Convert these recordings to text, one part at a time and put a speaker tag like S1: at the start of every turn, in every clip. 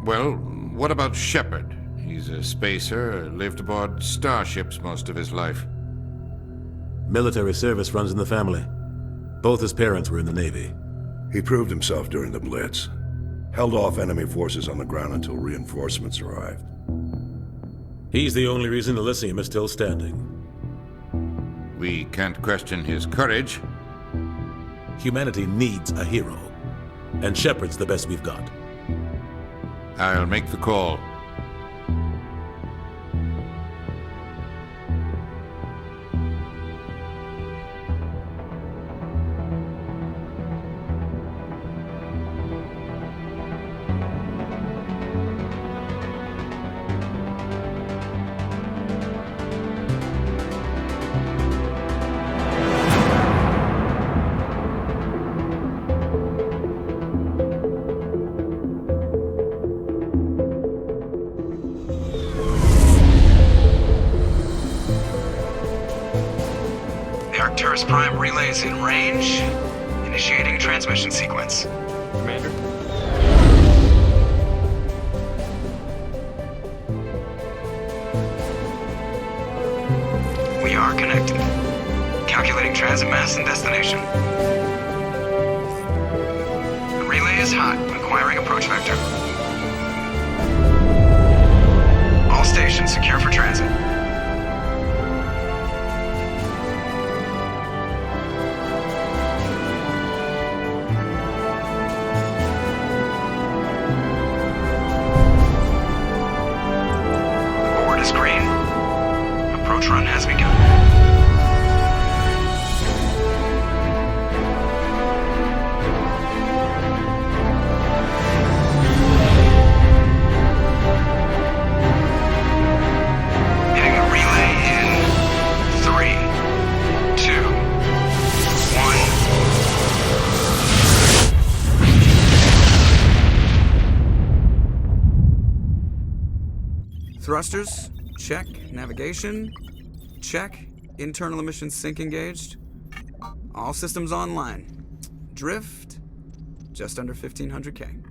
S1: Well, what about Shepard? He's a spacer, lived aboard starships most of his life.
S2: Military service runs in the family. Both his parents were in the Navy.
S3: He proved himself during the Blitz. Held off enemy forces on the ground until reinforcements arrived.
S2: He's the only reason Elysium is still standing.
S1: We can't question his courage.
S2: Humanity needs a hero. And Shepard's the best we've got.
S1: I'll make the call.
S4: Prime relays in range. Initiating a transmission sequence.
S5: Commander?
S4: We are connected. Calculating transit mass and destination. The relay is hot. Acquiring approach vector. All stations secure for transit. Run has begun. Hitting the relay in 3, 2, 1.
S6: Thrusters, check. Navigation, check. Internal emissions sync engaged. All systems online. Drift, just under 1,500K.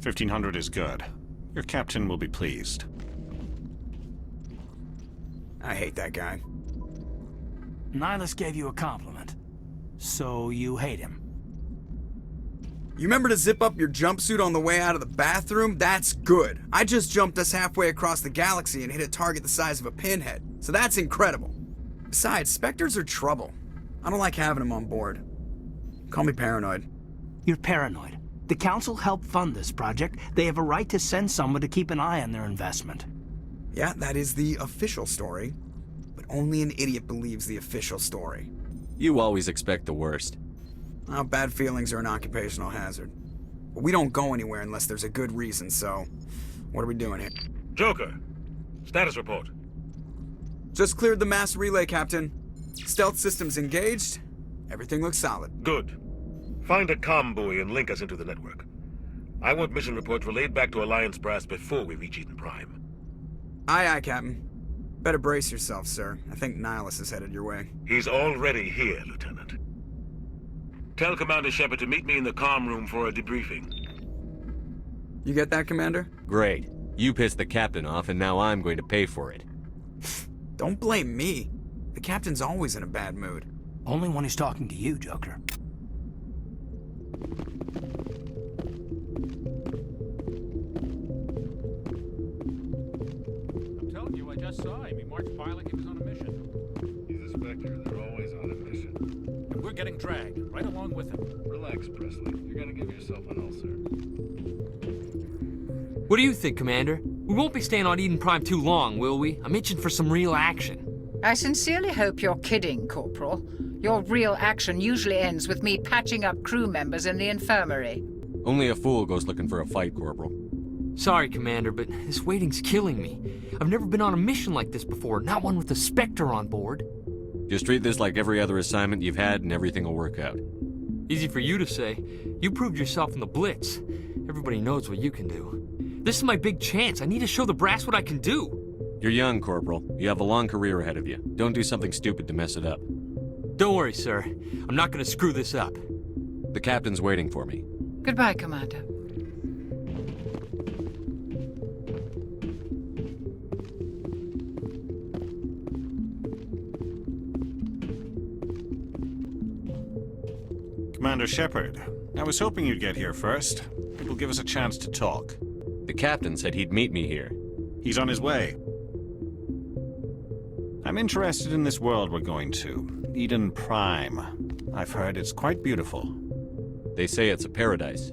S7: 1,500 is good. Your captain will be pleased.
S6: I hate that guy.
S8: Nihilus gave you a compliment. So you hate him.
S6: You remember to zip up your jumpsuit on the way out of the bathroom? That's good. I just jumped us halfway across the galaxy and hit a target the size of a pinhead. So that's incredible. Besides, Spectres are trouble. I don't like having them on board. Call me paranoid.
S8: You're paranoid. The Council helped fund this project. They have a right to send someone to keep an eye on their investment.
S6: Yeah, that is the official story. But only an idiot believes the official story.
S5: You always expect the worst.
S6: Well, bad feelings are an occupational hazard. But we don't go anywhere unless there's a good reason, so what are we doing here?
S9: Joker, status report.
S6: Just cleared the mass relay, Captain. Stealth systems engaged. Everything looks solid.
S9: Good. Find a comm buoy and link us into the network. I want mission reports relayed back to Alliance brass before we reach Eden Prime.
S6: Aye, aye, Captain. Better brace yourself, sir. I think Nihilus is headed your way.
S9: He's already here, Lieutenant. Tell Commander Shepard to meet me in the comm room for a debriefing.
S6: You get that, Commander?
S5: Great. You pissed the captain off, and now I'm going to pay for it.
S6: Don't blame me. The captain's always in a bad mood.
S8: Only when he's talking to you, Joker.
S10: I'm telling you, I just saw him. He marched by like he was on a mission.
S11: He's a Spectre. They're always on a mission.
S10: And we're getting dragged, right along with him.
S11: Relax, Presley. You're gonna give yourself an ulcer.
S12: What do you think, Commander? We won't be staying on Eden Prime too long, will we? I'm itching for some real action.
S13: I sincerely hope you're kidding, Corporal. Your real action usually ends with me patching up crew members in the infirmary.
S5: Only a fool goes looking for a fight, Corporal.
S12: Sorry, Commander, but this waiting's killing me. I've never been on a mission like this before, not one with a Spectre on board.
S5: Just treat this like every other assignment you've had and everything will work out.
S12: Easy for you to say. You proved yourself in the Blitz. Everybody knows what you can do. This is my big chance. I need to show the brass what I can do.
S5: You're young, Corporal. You have a long career ahead of you. Don't do something stupid to mess it up.
S12: Don't worry, sir. I'm not going to screw this up.
S5: The captain's waiting for me.
S13: Goodbye, Commander.
S7: Commander Shepard. I was hoping you'd get here first. It will give us a chance to talk.
S5: The captain said he'd meet me here.
S7: He's on his way. I'm interested in this world we're going to, Eden Prime. I've heard it's quite beautiful.
S5: They say it's a paradise.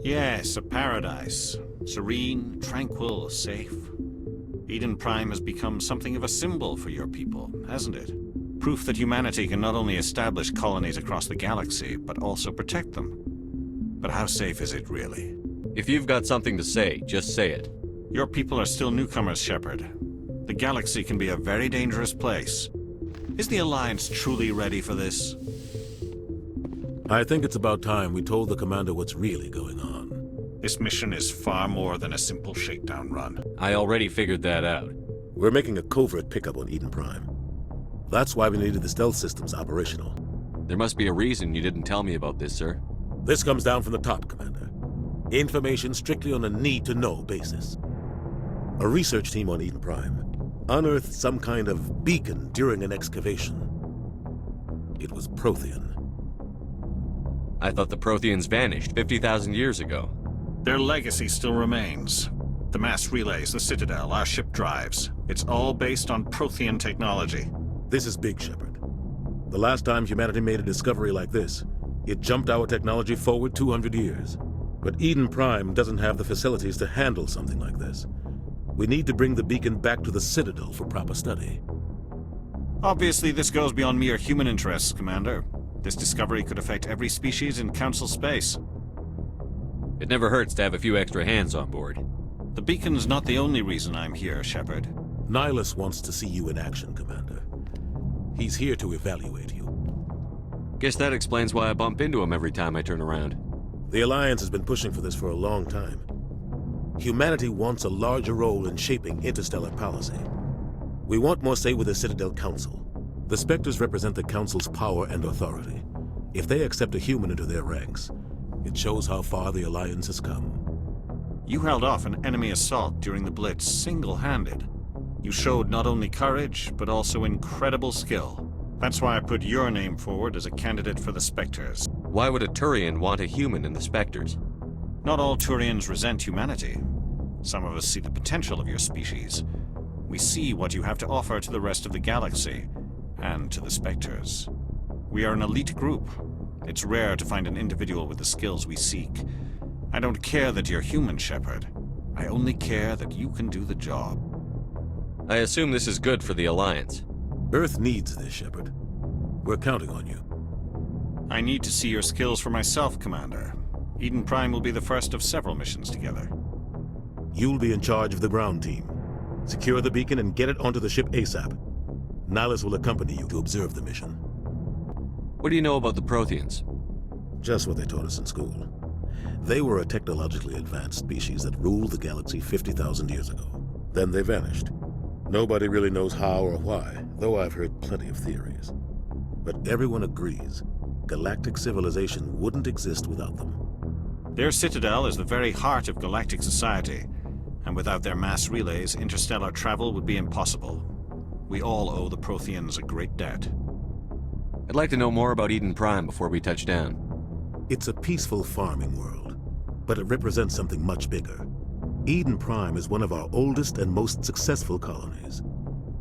S7: Yes, a paradise. Serene, tranquil, safe. Eden Prime has become something of a symbol for your people, hasn't it? Proof that humanity can not only establish colonies across the galaxy, but also protect them. But how safe is it, really?
S5: If you've got something to say, just say it.
S7: Your people are still newcomers, Shepard. The galaxy can be a very dangerous place. Is the Alliance truly ready for this?
S2: I think it's about time we told the commander what's really going on.
S7: This mission is far more than a simple shakedown run.
S5: I already figured that out.
S2: We're making a covert pickup on Eden Prime. That's why we needed the stealth systems operational.
S5: There must be a reason you didn't tell me about this, sir.
S2: This comes down from the top, Commander. Information strictly on a need-to-know basis. A research team on Eden Prime unearthed some kind of beacon during an excavation. It was Prothean.
S5: I thought the Protheans vanished 50,000 years ago.
S7: Their legacy still remains. The mass relays, the Citadel, our ship drives. It's all based on Prothean technology.
S2: This is big, Shepard. The last time humanity made a discovery like this, it jumped our technology forward 200 years. But Eden Prime doesn't have the facilities to handle something like this. We need to bring the beacon back to the Citadel for proper study.
S7: Obviously, this goes beyond mere human interests, Commander. This discovery could affect every species in Council space.
S5: It never hurts to have a few extra hands on board.
S7: The beacon's not the only reason I'm here, Shepard.
S2: Nihilus wants to see you in action, Commander. He's here to evaluate you.
S5: Guess that explains why I bump into him every time I turn around.
S2: The Alliance has been pushing for this for a long time. Humanity wants a larger role in shaping interstellar policy. We want more say with the Citadel Council. The Spectres represent the Council's power and authority. If they accept a human into their ranks, it shows how far the Alliance has come.
S7: You held off an enemy assault during the Blitz single-handed. You showed not only courage, but also incredible skill. That's why I put your name forward as a candidate for the Spectres.
S5: Why would a Turian want a human in the Spectres?
S7: Not all Turians resent humanity. Some of us see the potential of your species. We see what you have to offer to the rest of the galaxy, and to the Spectres. We are an elite group. It's rare to find an individual with the skills we seek. I don't care that you're human, Shepard. I only care that you can do the job.
S5: I assume this is good for the Alliance.
S2: Earth needs this, Shepard. We're counting on you.
S7: I need to see your skills for myself, Commander. Eden Prime will be the first of several missions together.
S2: You'll be in charge of the ground team. Secure the beacon and get it onto the ship ASAP. Nihilus will accompany you to observe the mission.
S5: What do you know about the Protheans?
S2: Just what they taught us in school. They were a technologically advanced species that ruled the galaxy 50,000 years ago. Then they vanished. Nobody really knows how or why, though I've heard plenty of theories. But everyone agrees galactic civilization wouldn't exist without them.
S7: Their citadel is the very heart of galactic society, and without their mass relays, interstellar travel would be impossible. We all owe the Protheans a great debt.
S5: I'd like to know more about Eden Prime before we touch down.
S2: It's a peaceful farming world, but it represents something much bigger. Eden Prime is one of our oldest and most successful colonies.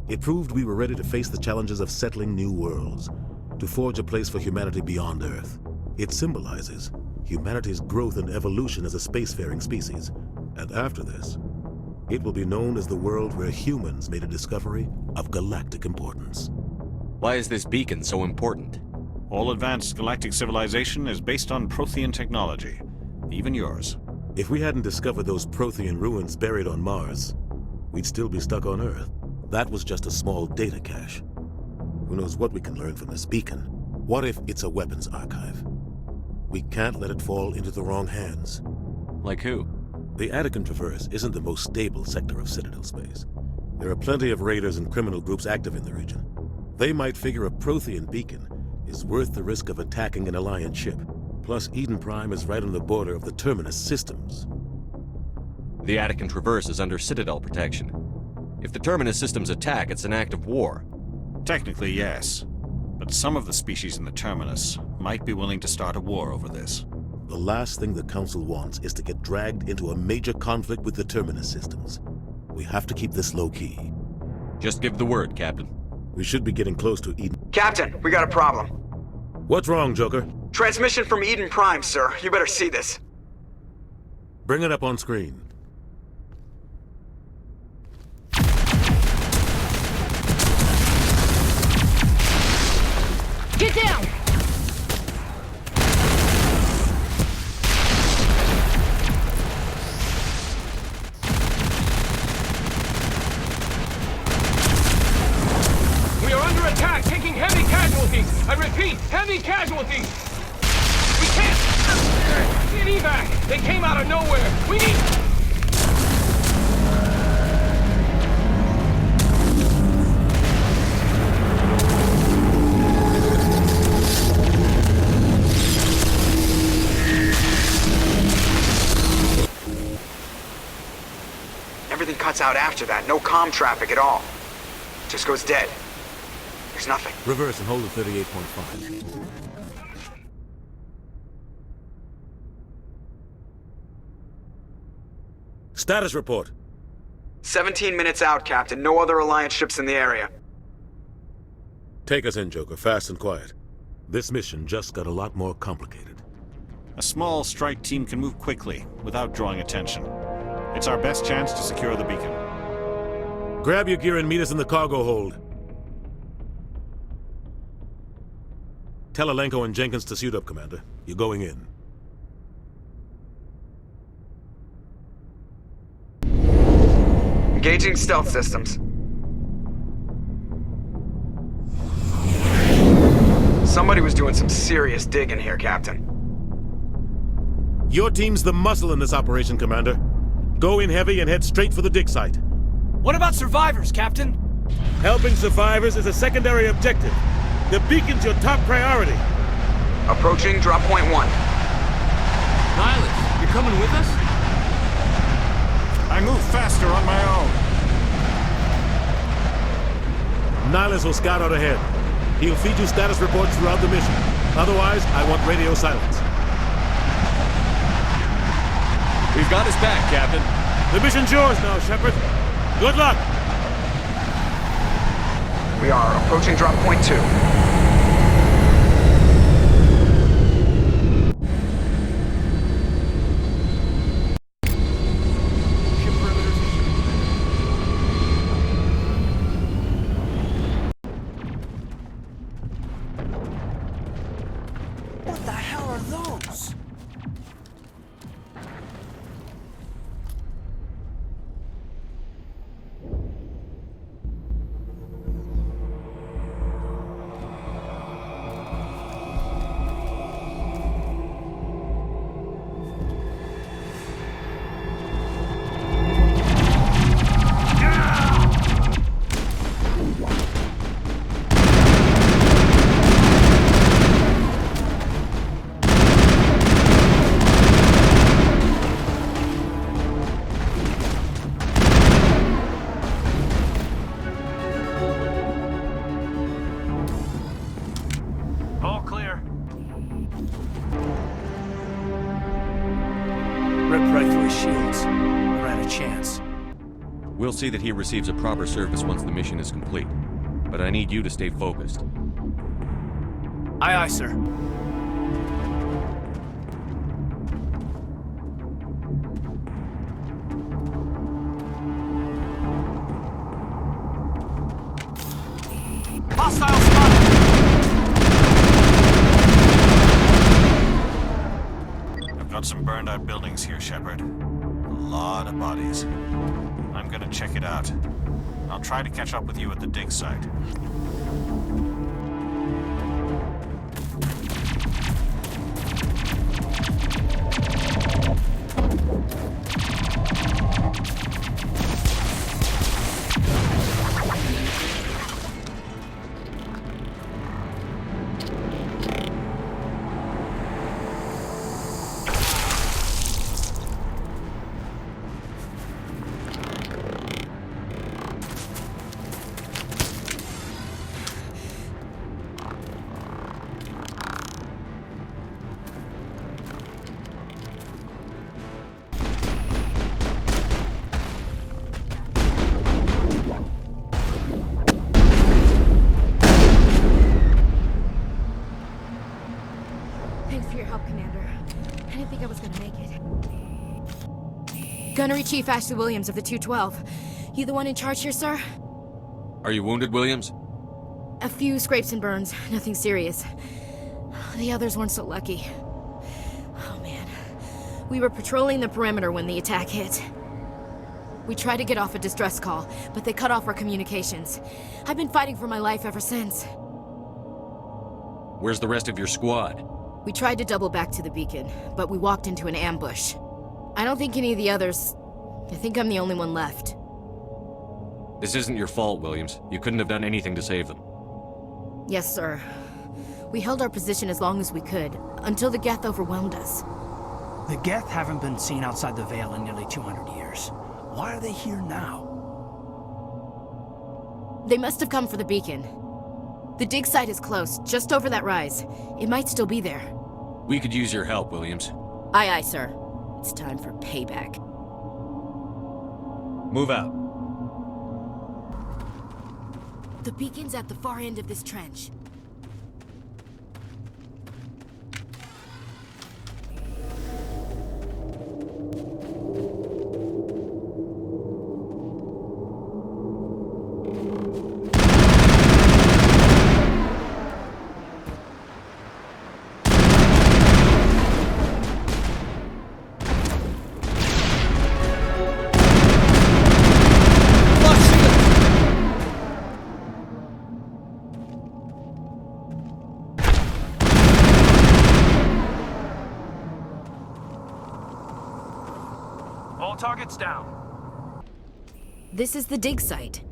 S2: It proved we were ready to face the challenges of settling new worlds, to forge a place for humanity beyond Earth. It symbolizes humanity's growth and evolution as a spacefaring species. And after this, it will be known as the world where humans made a discovery of galactic importance.
S5: Why is this beacon so important?
S7: All advanced galactic civilization is based on Prothean technology, even yours.
S2: If we hadn't discovered those Prothean ruins buried on Mars, we'd still be stuck on Earth. That was just a small data cache. Who knows what we can learn from this beacon? What if it's a weapons archive? We can't let it fall into the wrong hands.
S5: Like who?
S2: The Attican Traverse isn't the most stable sector of Citadel space. There are plenty of raiders and criminal groups active in the region. They might figure a Prothean beacon is worth the risk of attacking an Alliance ship. Plus, Eden Prime is right on the border of the Terminus systems.
S5: The Attican Traverse is under Citadel protection. If the Terminus systems attack, it's an act of war.
S7: Technically, yes. But but some of the species in the Terminus might be willing to start a war over this.
S2: The last thing the Council wants is to get dragged into a major conflict with the Terminus systems. We have to keep this low-key.
S5: Just give the word, Captain.
S2: We should be getting close to Eden.
S6: Captain, we got a problem.
S2: What's wrong, Joker?
S6: Transmission from Eden Prime, sir. You better see this.
S2: Bring it up on screen.
S14: Get down!
S10: We are under attack, taking heavy casualties. I repeat, heavy casualties. We can't get evac. They came out of nowhere. We need...
S6: Everything cuts out after that. No comm traffic at all. Just goes dead. There's nothing.
S2: Reverse and hold at 38.5. Status report.
S6: 17 minutes out, Captain. No other Alliance ships in the area.
S2: Take us in, Joker, fast and quiet. This mission just got a lot more complicated.
S7: A small strike team can move quickly, without drawing attention. It's our best chance to secure the beacon.
S2: Grab your gear and meet us in the cargo hold. Tell Alenko and Jenkins to suit up, Commander. You're going in.
S6: Engaging stealth systems. Somebody was doing some serious digging here, Captain.
S2: Your team's the muscle in this operation, Commander. Go in heavy and head straight for the dig site.
S15: What about survivors, Captain?
S2: Helping survivors is a secondary objective. The beacon's your top priority.
S6: Approaching drop point 1.
S12: Nihilus, you're coming with us?
S7: I move faster on my own.
S2: Nihilus will scout out ahead. He'll feed you status reports throughout the mission. Otherwise, I want radio silence.
S5: We've got his back, Captain.
S2: The mission's yours now, Shepard. Good luck!
S6: We are approaching drop point 2.
S15: What the hell are those?
S8: All clear. Ripped right through his shields. Never had a chance.
S5: We'll see that he receives a proper service once the mission is complete. But I need you to stay focused.
S8: Aye, aye, sir. Hostile spotted!
S7: I've got some burned out buildings here, Shepard. A lot of bodies. I'm gonna check it out. I'll try to catch up with you at the dig site.
S14: Thanks for your help, Commander. I didn't think I was gonna make it. Gunnery Chief Ashley Williams of the 212. You the one in charge here, sir?
S5: Are you wounded, Williams?
S14: A few scrapes and burns, nothing serious. The others weren't so lucky. Oh man. We were patrolling the perimeter when the attack hit. We tried to get off a distress call, but they cut off our communications. I've been fighting for my life ever since.
S5: Where's the rest of your squad?
S14: We tried to double back to the beacon, but we walked into an ambush. I don't think any of the others... I think I'm the only one left.
S5: This isn't your fault, Williams. You couldn't have done anything to save them.
S14: Yes, sir. We held our position as long as we could, until the Geth overwhelmed us.
S8: The Geth haven't been seen outside the Veil in nearly 200 years. Why are they here now?
S14: They must have come for the beacon. The dig site is close, just over that rise. It might still be there.
S5: We could use your help, Williams.
S14: Aye, aye, sir. It's time for payback.
S5: Move out.
S14: The beacon's at the far end of this trench.
S8: Targets down.
S14: This is the dig site.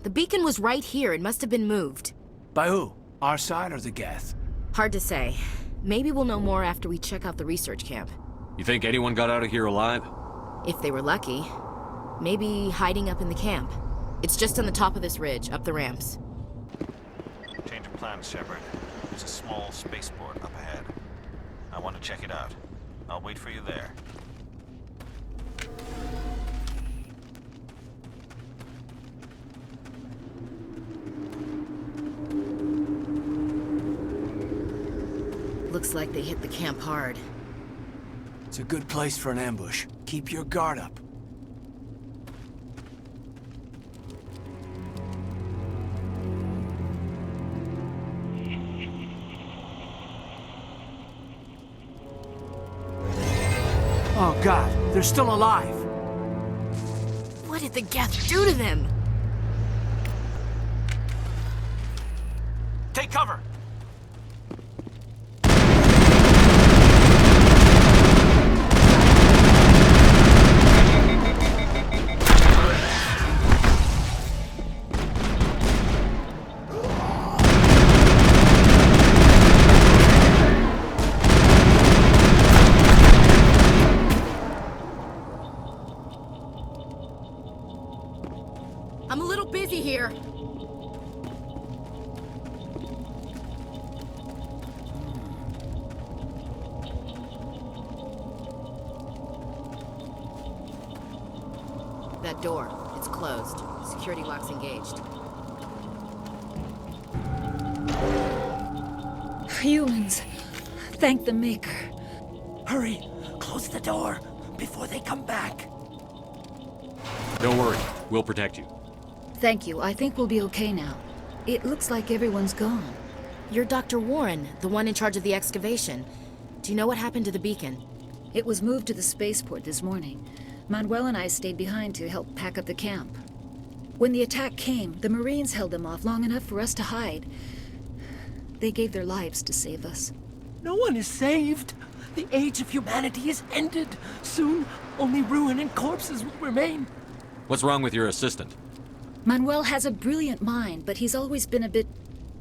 S14: The beacon was right here. It must have been moved.
S8: By who? Our side or the Geth?
S14: Hard to say. Maybe we'll know more after we check out the research camp.
S5: You think anyone got out of here alive?
S14: If they were lucky. Maybe hiding up in the camp. It's just on the top of this ridge, up the ramps.
S7: Change of plans, Shepard. There's a small spaceport up ahead. I want to check it out. I'll wait for you there.
S14: Looks like they hit the camp hard.
S8: It's a good place for an ambush. Keep your guard up. Oh God, they're still alive.
S14: What did the Geth do to them?
S8: Take cover.
S14: I'm a little busy here. That door, it's closed. Security lock's engaged.
S16: Humans, thank the Maker.
S8: Hurry, close the door before they come back.
S5: Don't worry, we'll protect you.
S16: Thank you. I think we'll be okay now. It looks like everyone's gone.
S14: You're Dr. Warren, the one in charge of the excavation. Do you know what happened to the beacon?
S16: It was moved to the spaceport this morning. Manuel and I stayed behind to help pack up the camp. When the attack came, the Marines held them off long enough for us to hide. They gave their lives to save us.
S15: No one is saved. The age of humanity is ended. Soon, only ruin and corpses will remain.
S5: What's wrong with your assistant?
S16: Manuel has a brilliant mind, but he's always been a bit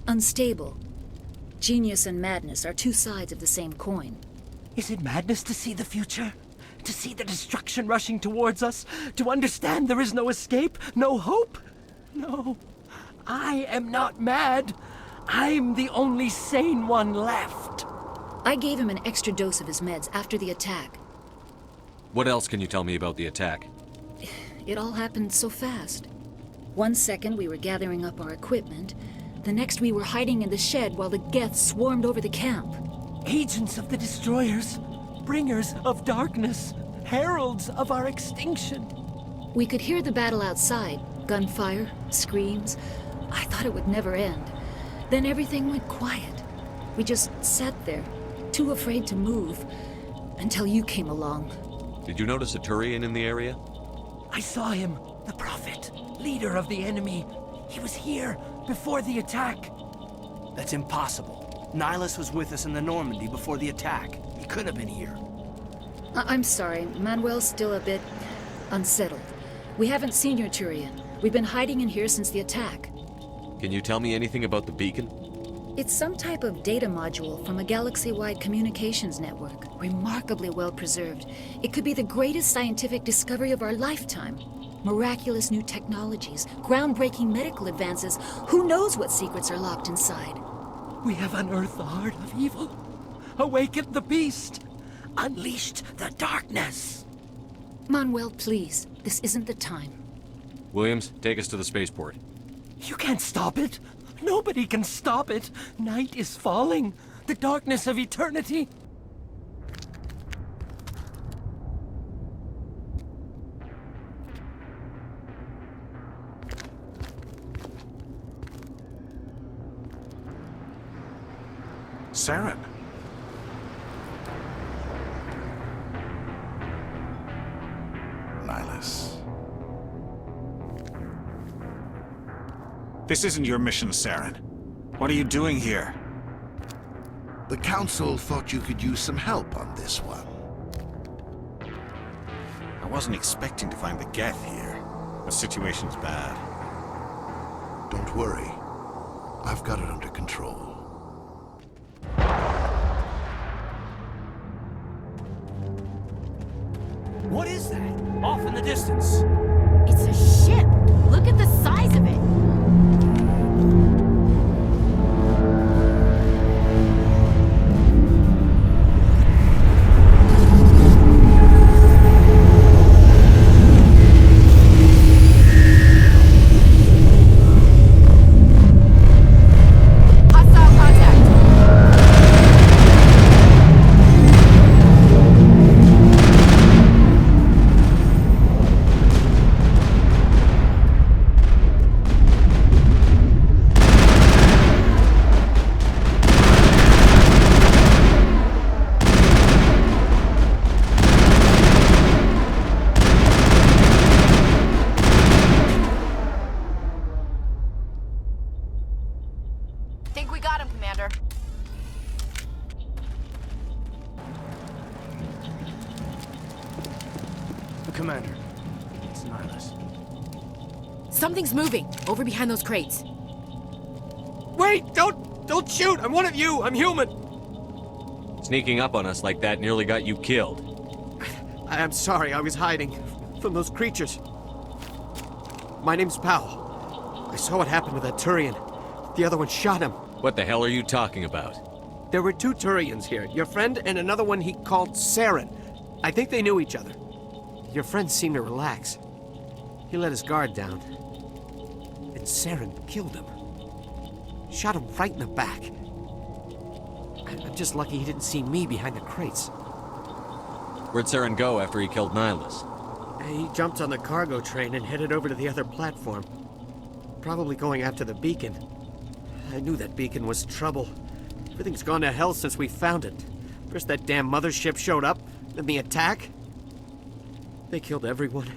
S16: unstable. Genius and madness are two sides of the same coin.
S15: Is it madness to see the future? To see the destruction rushing towards us? To understand there is no escape? No hope? No. I am not mad. I'm the only sane one left.
S16: I gave him an extra dose of his meds after the attack.
S5: What else can you tell me about the attack?
S16: It all happened so fast. 1 second we were gathering up our equipment. The next we were hiding in the shed while the Geth swarmed over the camp.
S15: Agents of the destroyers, bringers of darkness, heralds of our extinction.
S16: We could hear the battle outside. Gunfire, screams. I thought it would never end. Then everything went quiet. We just sat there, too afraid to move, until you came along.
S5: Did you notice a Turian in the area?
S15: I saw him, the Prophet, leader of the enemy. He was here before the attack.
S8: That's impossible. Nihilus was with us in the Normandy before the attack. He couldn't have been here.
S16: I'm sorry, Manuel's still a bit unsettled. We haven't seen your Turian. We've been hiding in here since the attack.
S5: Can you tell me anything about the beacon?
S16: It's some type of data module from a galaxy-wide communications network, remarkably well preserved. It could be the greatest scientific discovery of our lifetime. Miraculous new technologies, groundbreaking medical advances. Who knows what secrets are locked inside?
S15: We have unearthed the heart of evil, awakened the beast, unleashed the darkness.
S16: Manuel, please, this isn't the time.
S5: Williams, take us to the spaceport.
S15: You can't stop it. Nobody can stop it. Night is falling. The darkness of eternity.
S7: Saren.
S17: Nihilus.
S7: This isn't your mission, Saren. What are you doing here?
S17: The Council thought you could use some help on this one.
S7: I wasn't expecting to find the Geth here. The situation's bad.
S17: Don't worry. I've got it under control.
S8: What is that? Off in the distance.
S14: It's a ship. Look at the size of it. Think we got him, Commander.
S8: Commander, it's Nihilus.
S14: Something's moving over behind those crates.
S15: Wait! Don't shoot! I'm one of you! I'm human!
S5: Sneaking up on us like that nearly got you killed.
S15: I'm sorry, I was hiding from those creatures. My name's Powell. I saw what happened to that Turian. The other one shot him.
S5: What the hell are you talking about?
S15: There were two Turians here. Your friend and another one he called Saren. I think they knew each other. Your friend seemed to relax. He let his guard down. And Saren killed him. Shot him right in the back. I'm just lucky he didn't see me behind the crates.
S5: Where'd Saren go after he killed Nihilus?
S15: He jumped on the cargo train and headed over to the other platform. Probably going after the beacon. I knew that beacon was trouble. Everything's gone to hell since we found it. First that damn mothership showed up, then the attack. They killed everyone.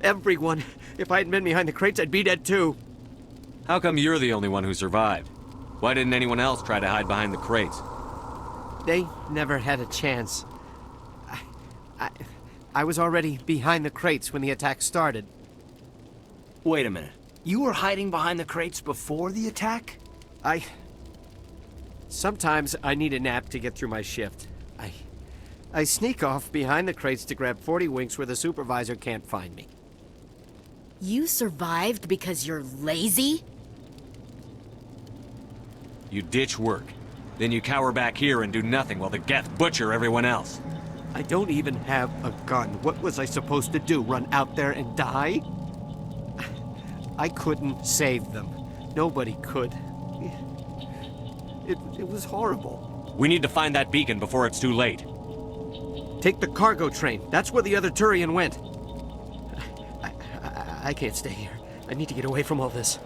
S15: Everyone. If I hadn't been behind the crates, I'd be dead too.
S5: How come you're the only one who survived? Why didn't anyone else try to hide behind the crates?
S15: They never had a chance. I was already behind the crates when the attack started.
S8: Wait a minute. You were hiding behind the crates before the attack?
S15: Sometimes I need a nap to get through my shift. I sneak off behind the crates to grab 40 winks where the supervisor can't find me.
S14: You survived because you're lazy?
S5: You ditch work. Then you cower back here and do nothing while the Geth butcher everyone else.
S15: I don't even have a gun. What was I supposed to do? Run out there and die? I couldn't save them. Nobody could. It was horrible.
S5: We need to find that beacon before it's too late.
S15: Take the cargo train. That's where the other Turian went. I can't stay here. I need to get away from all this.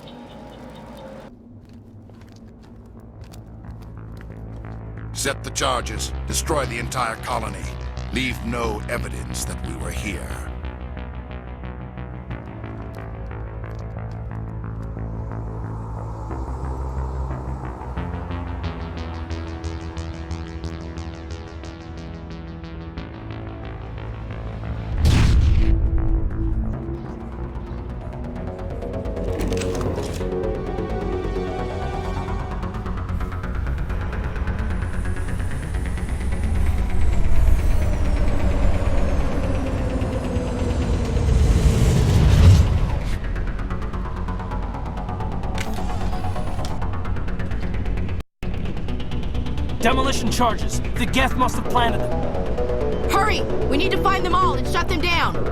S17: Set the charges. Destroy the entire colony. Leave no evidence that we were here.
S8: Demolition charges. The Geth must have planted them.
S14: Hurry! We need to find them all and shut them down!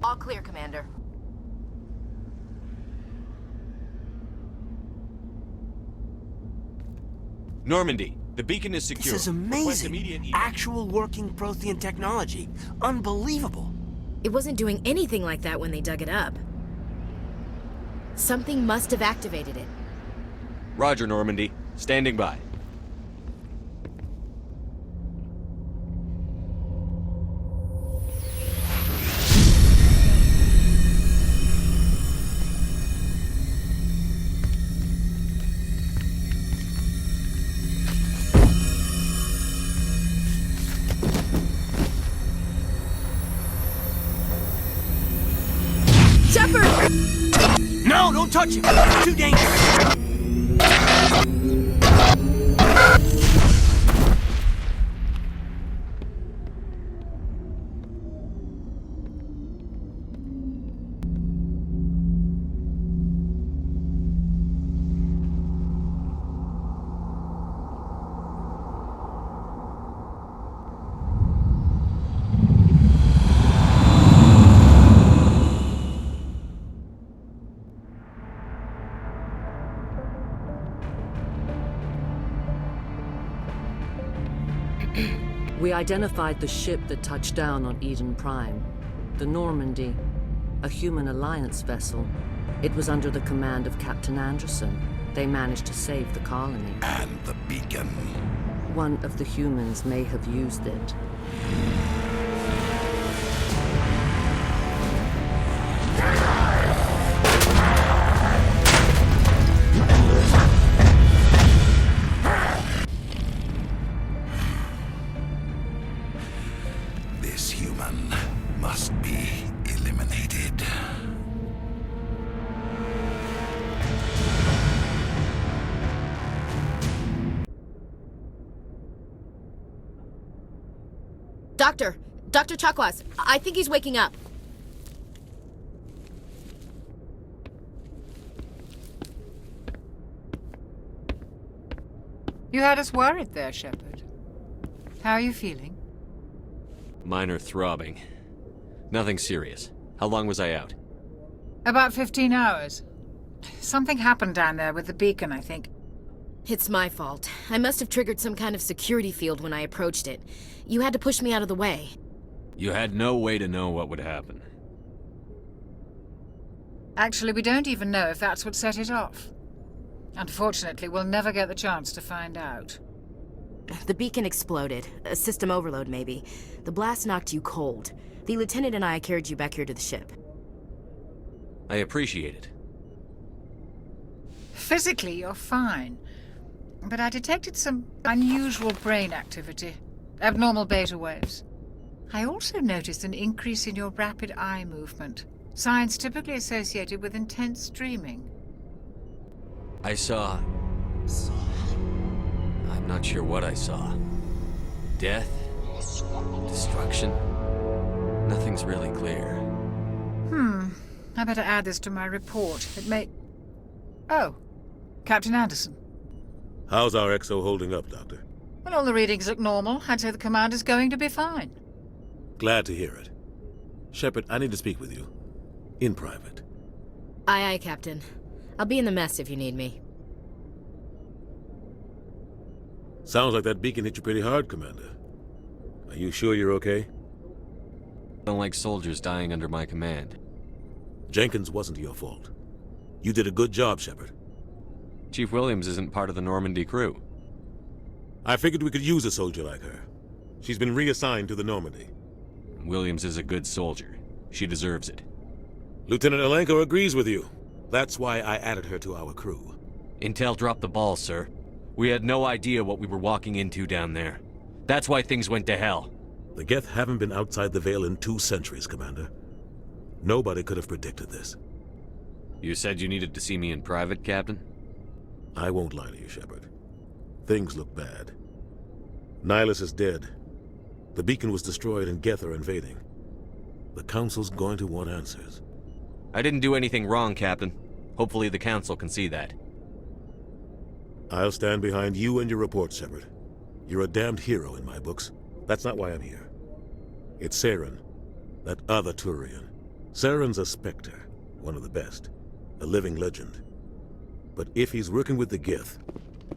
S14: All clear, Commander.
S5: Normandy, the beacon is secure.
S8: This is amazing. Actual working Prothean technology. Unbelievable.
S14: It wasn't doing anything like that when they dug it up. Something must have activated it.
S5: Roger, Normandy. Standing by.
S8: No, don't touch him! It's too dangerous!
S18: We identified the ship that touched down on Eden Prime, the Normandy, a human alliance vessel. It was under the command of Captain Anderson. They managed to save the colony.
S17: And the beacon.
S18: One of the humans may have used it.
S17: This human must be eliminated.
S14: Doctor Chakwas, I think he's waking up.
S13: You had us worried there, Shepard. How are you feeling?
S5: Minor throbbing. Nothing serious. How long was I out?
S13: About 15 hours. Something happened down there with the beacon, I think.
S14: It's my fault. I must have triggered some kind of security field when I approached it. You had to push me out of the way.
S5: You had no way to know what would happen.
S13: Actually, we don't even know if that's what set it off. Unfortunately, we'll never get the chance to find out.
S14: The beacon exploded. A system overload, maybe. The blast knocked you cold. The lieutenant and I carried you back here to the ship.
S5: I appreciate it.
S13: Physically, you're fine. But I detected some unusual brain activity. Abnormal beta waves. I also noticed an increase in your rapid eye movement. Signs typically associated with intense dreaming.
S5: I saw... I'm not sure what I saw. Death? Destruction? Nothing's really clear.
S13: I better add this to my report. It may... Oh, Captain Anderson.
S2: How's our XO holding up, Doctor?
S13: Well, all the readings look normal. I'd say the commander's going to be fine.
S2: Glad to hear it. Shepard, I need to speak with you. In private.
S14: Aye, Captain. I'll be in the mess if you need me.
S2: Sounds like that beacon hit you pretty hard, Commander. Are you sure you're okay?
S5: I don't like soldiers dying under my command.
S2: Jenkins wasn't your fault. You did a good job, Shepard.
S5: Chief Williams isn't part of the Normandy crew.
S2: I figured we could use a soldier like her. She's been reassigned to the Normandy.
S5: Williams is a good soldier. She deserves it.
S2: Lieutenant Alenko agrees with you. That's why I added her to our crew.
S5: Intel dropped the ball, sir. We had no idea what we were walking into down there. That's why things went to hell.
S2: The Geth haven't been outside the Veil in 2 centuries, Commander. Nobody could have predicted this.
S5: You said you needed to see me in private, Captain?
S2: I won't lie to you, Shepard. Things look bad. Nihilus is dead. The beacon was destroyed and Geth are invading. The Council's going to want answers.
S5: I didn't do anything wrong, Captain. Hopefully the Council can see that.
S2: I'll stand behind you and your report, Shepard. You're a damned hero in my books. That's not why I'm here. It's Saren, that other Turian. Saren's a Spectre, one of the best. A living legend. But if he's working with the Geth,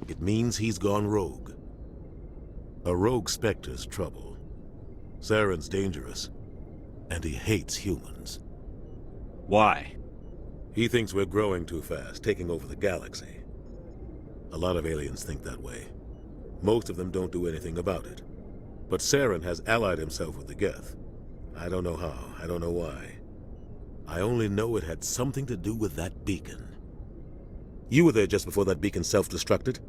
S2: it means he's gone rogue. A rogue Spectre's trouble. Saren's dangerous, and he hates humans.
S5: Why?
S2: He thinks we're growing too fast, taking over the galaxy. A lot of aliens think that way. Most of them don't do anything about it. But Saren has allied himself with the Geth. I don't know how, I don't know why. I only know it had something to do with that beacon. You were there just before that beacon self-destructed.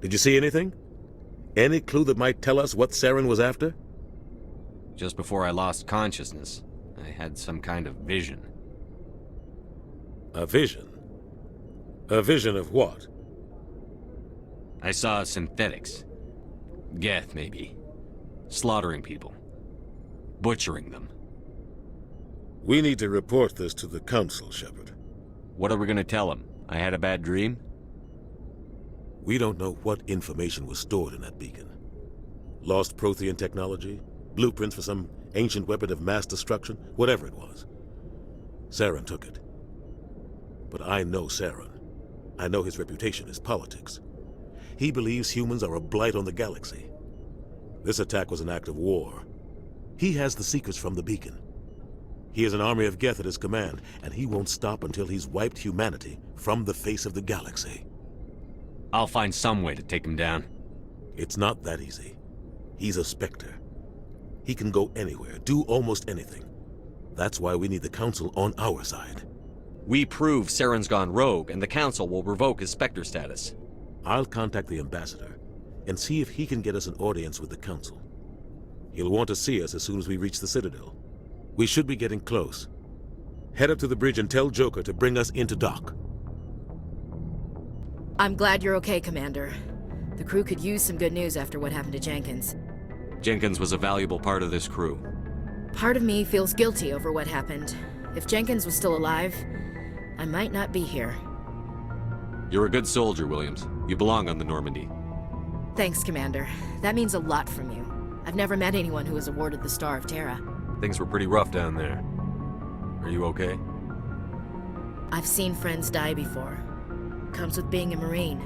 S2: Did you see anything? Any clue that might tell us what Saren was after?
S5: Just before I lost consciousness, I had some kind of vision.
S2: A vision? A vision of what?
S5: I saw synthetics. Geth, maybe. Slaughtering people. Butchering them.
S2: We need to report this to the Council, Shepard.
S5: What are we gonna tell them? I had a bad dream?
S2: We don't know what information was stored in that beacon. Lost Prothean technology? Blueprints for some ancient weapon of mass destruction? Whatever it was. Saren took it. But I know Saren. I know his reputation is politics. He believes humans are a blight on the galaxy. This attack was an act of war. He has the secrets from the beacon. He has an army of Geth at his command, and he won't stop until he's wiped humanity from the face of the galaxy.
S5: I'll find some way to take him down.
S2: It's not that easy. He's a Spectre. He can go anywhere, do almost anything. That's why we need the Council on our side.
S5: We prove Saren's gone rogue, and the Council will revoke his Spectre status.
S2: I'll contact the Ambassador and see if he can get us an audience with the Council. He'll want to see us as soon as we reach the Citadel. We should be getting close. Head up to the bridge and tell Joker to bring us into dock.
S14: I'm glad you're okay, Commander. The crew could use some good news after what happened to Jenkins.
S5: Jenkins was a valuable part of this crew.
S14: Part of me feels guilty over what happened. If Jenkins was still alive, I might not be here.
S5: You're a good soldier, Williams. You belong on the Normandy.
S14: Thanks, Commander. That means a lot from you. I've never met anyone who was awarded the Star of Terra.
S5: Things were pretty rough down there. Are you okay?
S14: I've seen friends die before. Comes with being a Marine.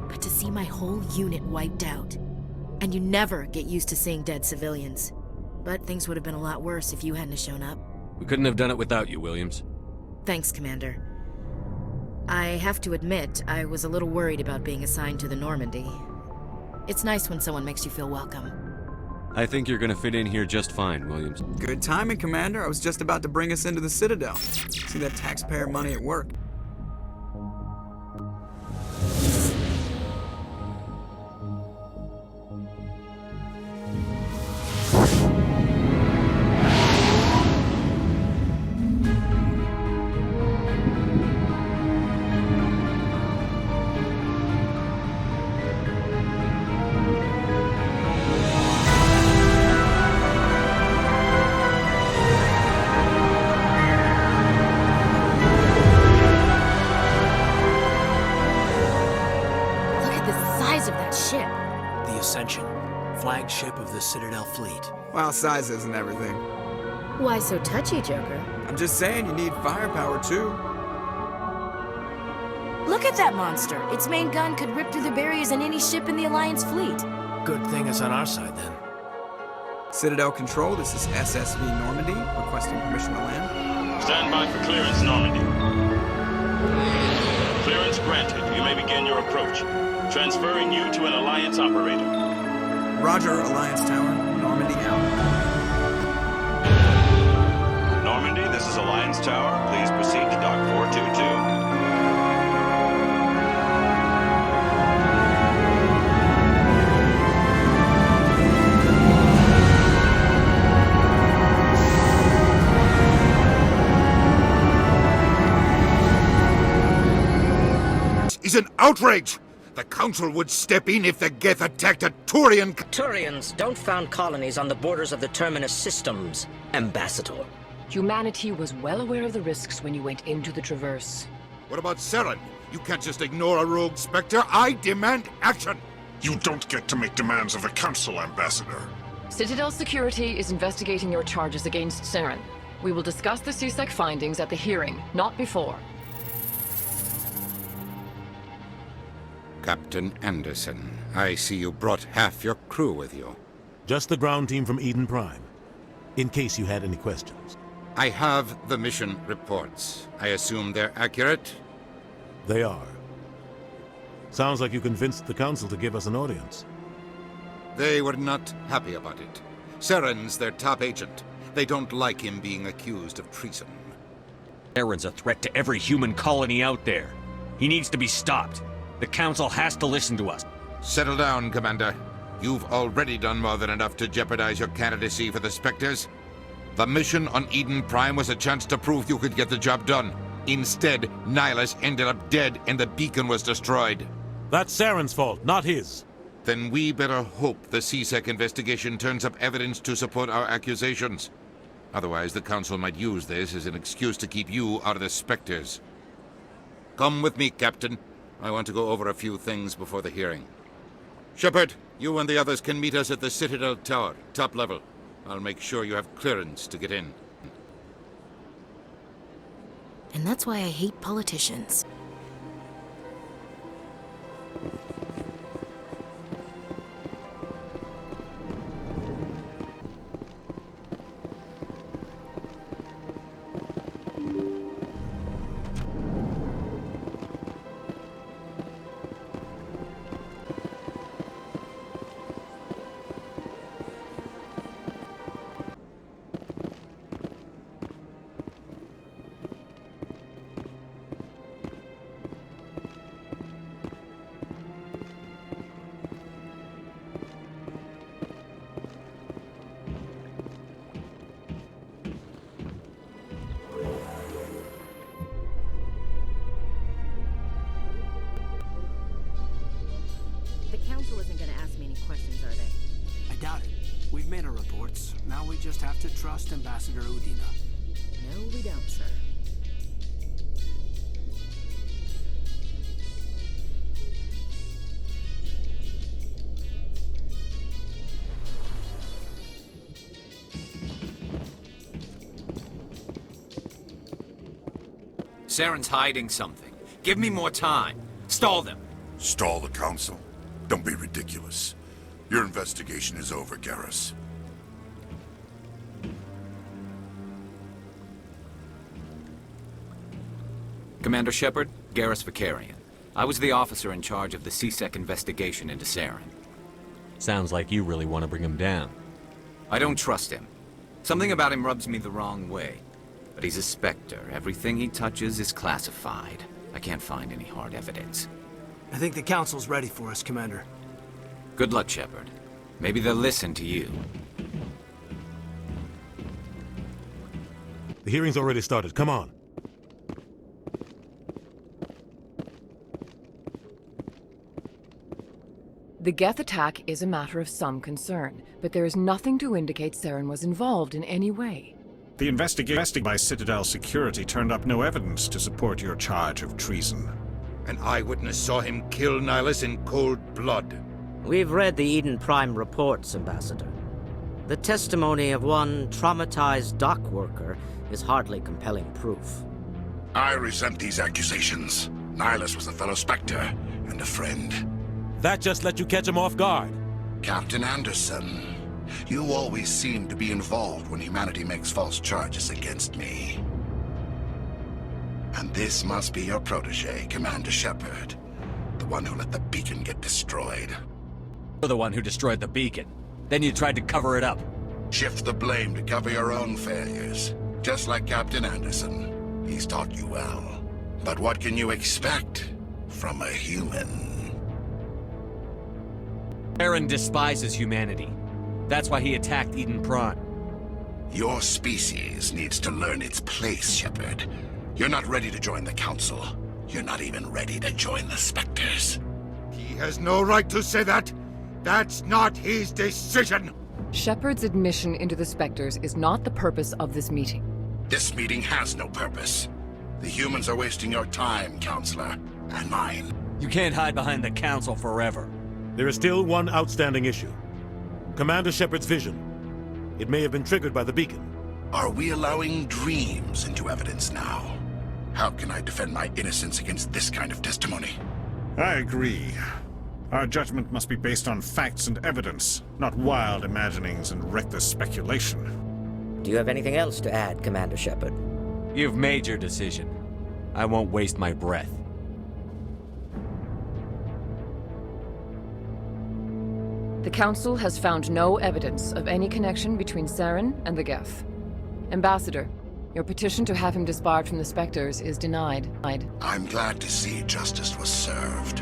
S14: But to see my whole unit wiped out. And you never get used to seeing dead civilians. But things would have been a lot worse if you hadn't shown up.
S5: We couldn't have done it without you, Williams.
S14: Thanks, Commander. I have to admit, I was a little worried about being assigned to the Normandy. It's nice when someone makes you feel welcome.
S5: I think you're gonna fit in here just fine, Williams.
S6: Good timing, Commander. I was just about to bring us into the Citadel. See that taxpayer money at work.
S8: Flagship of the Citadel fleet.
S6: Well, size isn't everything.
S14: Why so touchy, Joker?
S6: I'm just saying you need firepower too.
S14: Look at that monster! Its main gun could rip through the barriers in any ship in the Alliance fleet.
S8: Good thing it's on our side, then.
S6: Citadel Control, this is SSV Normandy, requesting permission to land.
S19: Stand by for clearance, Normandy. Clearance granted. You may begin your approach. Transferring you to an Alliance operator.
S6: Roger, Alliance Tower. Normandy out.
S19: Normandy, this is Alliance Tower. Please proceed to Dock 422.
S1: Is an outrage! The Council would step in if the Geth attacked a Turian...
S20: Turians don't found colonies on the borders of the Terminus systems, Ambassador.
S21: Humanity was well aware of the risks when you went into the Traverse.
S1: What about Saren? You can't just ignore a rogue Spectre. I demand action!
S22: You don't get to make demands of the Council, Ambassador.
S21: Citadel Security is investigating your charges against Saren. We will discuss the CSEC findings at the hearing, not before.
S1: Captain Anderson, I see you brought half your crew with you.
S2: Just the ground team from Eden Prime, in case you had any questions.
S1: I have the mission reports. I assume they're accurate?
S2: They are. Sounds like you convinced the Council to give us an audience.
S1: They were not happy about it. Saren's their top agent. They don't like him being accused of treason.
S23: Saren's a threat to every human colony out there. He needs to be stopped. The Council has to listen to us.
S1: Settle down, Commander. You've already done more than enough to jeopardize your candidacy for the Spectres. The mission on Eden Prime was a chance to prove you could get the job done. Instead, Nihilus ended up dead and the beacon was destroyed.
S2: That's Saren's fault, not his.
S1: Then we better hope the CSEC investigation turns up evidence to support our accusations. Otherwise, the Council might use this as an excuse to keep you out of the Spectres. Come with me, Captain. I want to go over a few things before the hearing. Shepard, you and the others can meet us at the Citadel Tower, top level. I'll make sure you have clearance to get in.
S14: And that's why I hate politicians.
S8: doubt it. We've made our reports. Now we just have to trust Ambassador Udina.
S16: No, we don't, sir.
S3: Saren's hiding something. Give me more time. Stall them.
S17: Stall the Council? Don't be ridiculous. Your investigation is over, Garrus.
S3: Commander Shepard, Garrus Vicarian. I was the officer in charge of the C-Sec investigation into Saren.
S23: Sounds like you really want to bring him down.
S3: I don't trust him. Something about him rubs me the wrong way. But he's a Spectre. Everything he touches is classified. I can't find any hard evidence.
S8: I think the Council's ready for us, Commander.
S3: Good luck, Shepard. Maybe they'll listen to you.
S2: The hearing's already started. Come on.
S21: The Geth attack is a matter of some concern, but there is nothing to indicate Saren was involved in any way.
S7: The investigation by Citadel Security turned up no evidence to support your charge of treason.
S1: An eyewitness saw him kill Nihilus in cold blood.
S20: We've read the Eden Prime reports, Ambassador. The testimony of one traumatized dock worker is hardly compelling proof.
S17: I resent these accusations. Nihilus was a fellow Spectre and a friend.
S2: That just let you catch him off guard.
S17: Captain Anderson, you always seem to be involved when humanity makes false charges against me. And this must be your protege, Commander Shepard. The one who let the beacon get destroyed.
S23: You're the one who destroyed the beacon. Then you tried to cover it up.
S17: Shift the blame to cover your own failures. Just like Captain Anderson. He's taught you well. But what can you expect from a human?
S23: Saren despises humanity. That's why he attacked Eden Prime.
S17: Your species needs to learn its place, Shepard. You're not ready to join the Council. You're not even ready to join the Spectres.
S1: He has no right to say that. That's not his decision.
S21: Shepard's admission into the Spectres is not the purpose of this meeting.
S17: This meeting has no purpose. The humans are wasting your time, Counselor, and mine.
S23: You can't hide behind the Council forever.
S2: There is still one outstanding issue. Commander Shepard's vision. It may have been triggered by the beacon.
S17: Are we allowing dreams into evidence now? How can I defend my innocence against this kind of testimony?
S7: I agree. Our judgment must be based on facts and evidence, not wild imaginings and reckless speculation.
S20: Do you have anything else to add, Commander Shepard?
S23: You've made your decision. I won't waste my breath.
S21: The Council has found no evidence of any connection between Saren and the Geth. Ambassador, your petition to have him disbarred from the Spectres is denied.
S17: I'm glad to see justice was served.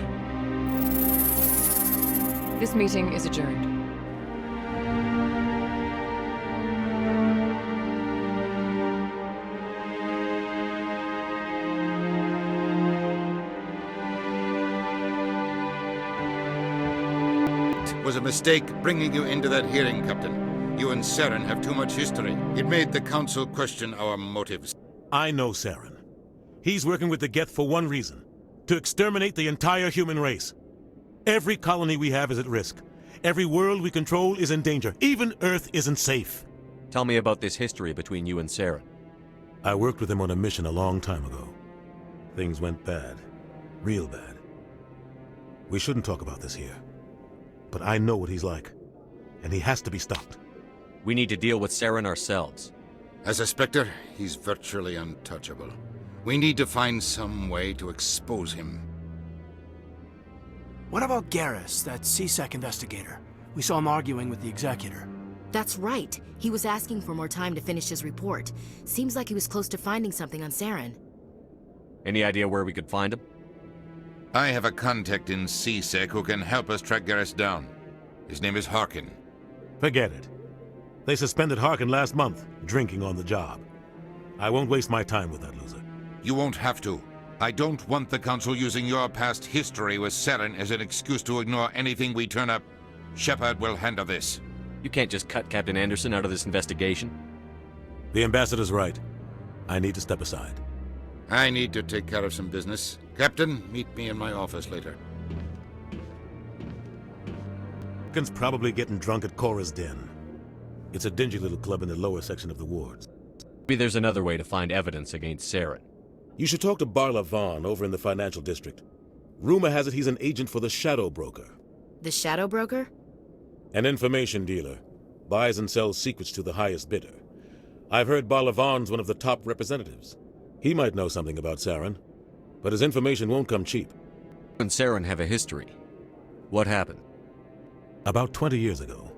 S21: This meeting is adjourned.
S1: It was a mistake bringing you into that hearing, Captain. You and Saren have too much history. It made the Council question our motives.
S2: I know Saren. He's working with the Geth for one reason. To exterminate the entire human race. Every colony we have is at risk. Every world we control is in danger. Even Earth isn't safe.
S23: Tell me about this history between you and Saren.
S2: I worked with him on a mission a long time ago. Things went bad. Real bad. We shouldn't talk about this here. But I know what he's like. And he has to be stopped.
S23: We need to deal with Saren ourselves.
S1: As a Spectre, he's virtually untouchable. We need to find some way to expose him.
S8: What about Garrus, that C-Sec investigator? We saw him arguing with the Executor.
S14: That's right. He was asking for more time to finish his report. Seems like he was close to finding something on Saren.
S23: Any idea where we could find him?
S1: I have a contact in C-Sec who can help us track Garrus down. His name is Harkin.
S2: Forget it. They suspended Harkin last month, drinking on the job. I won't waste my time with that loser.
S1: You won't have to. I don't want the Council using your past history with Saren as an excuse to ignore anything we turn up. Shepard will handle this.
S5: You can't just cut Captain Anderson out of this investigation.
S2: The ambassador's right. I need to step aside.
S1: I need to take care of some business. Captain, meet me in my office later.
S2: Ken's probably getting drunk at Cora's Den. It's a dingy little club in the lower section of the wards.
S5: Maybe there's another way to find evidence against Saren.
S2: You should talk to Barla Vaughn over in the financial district. Rumor has it he's an agent for the Shadow Broker.
S14: The Shadow Broker?
S2: An information dealer. Buys and sells secrets to the highest bidder. I've heard Barla Vaughn's one of the top representatives. He might know something about Saren, but his information won't come cheap.
S5: You and Saren have a history. What happened?
S2: About 20 years ago,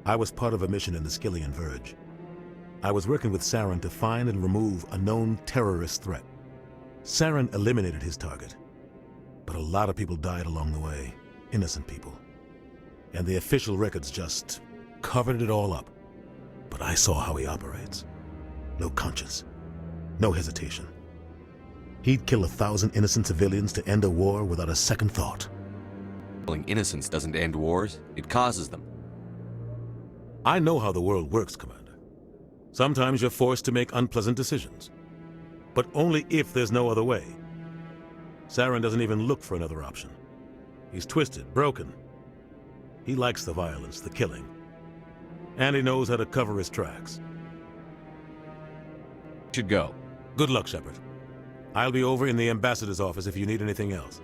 S2: I was part of a mission in the Skillian Verge. I was working with Saren to find and remove a known terrorist threat. Saren eliminated his target, but a lot of people died along the way, innocent people. And the official records just covered it all up. But I saw how he operates. No conscience, no hesitation. He'd kill 1,000 innocent civilians to end a war without a second thought.
S5: Killing innocents doesn't end wars, it causes them.
S2: I know how the world works, Commander. Sometimes you're forced to make unpleasant decisions. But only if there's no other way. Saren doesn't even look for another option. He's twisted, broken. He likes the violence, the killing. And he knows how to cover his tracks.
S5: Should go.
S2: Good luck, Shepard. I'll be over in the ambassador's office if you need anything else.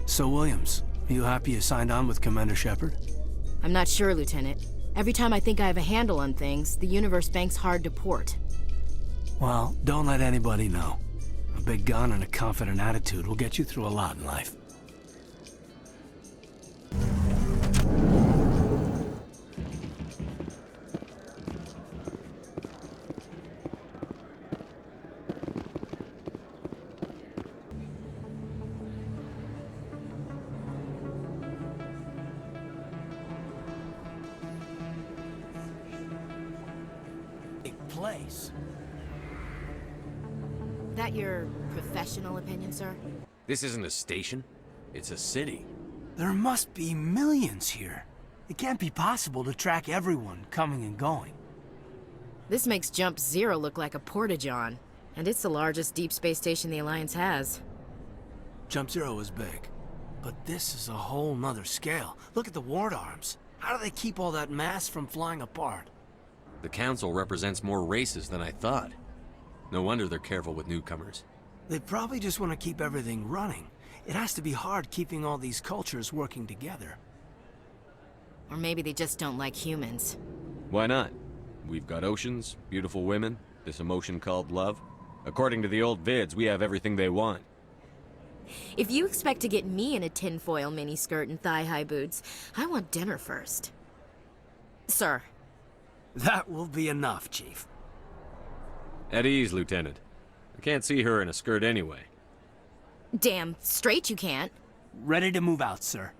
S8: So, Williams, are you happy you signed on with Commander Shepard?
S14: I'm not sure, Lieutenant. Every time I think I have a handle on things, the Universe Bank's hard to port.
S8: Well, don't let anybody know. A big gun and a confident attitude will get you through a lot in life. Place.
S14: That your professional opinion, sir?
S5: This isn't a station, it's a city.
S8: There must be millions here. It can't be possible to track everyone coming and going.
S14: This makes Jump Zero look like a porta-john, and it's the largest deep space station the Alliance has.
S8: Jump Zero is big, but this is a whole nother scale. Look at the ward arms. How do they keep all that mass from flying apart?
S5: The Council represents more races than I thought. No wonder they're careful with newcomers.
S8: They probably just want to keep everything running. It has to be hard keeping all these cultures working together.
S14: Or maybe they just don't like humans.
S5: Why not? We've got oceans, beautiful women, this emotion called love. According to the old vids, we have everything they want.
S14: If you expect to get me in a tinfoil miniskirt and thigh-high boots, I want dinner first. Sir.
S8: That will be enough, Chief.
S5: At ease, Lieutenant. I can't see her in a skirt anyway.
S14: Damn straight you can't.
S8: Ready to move out, sir.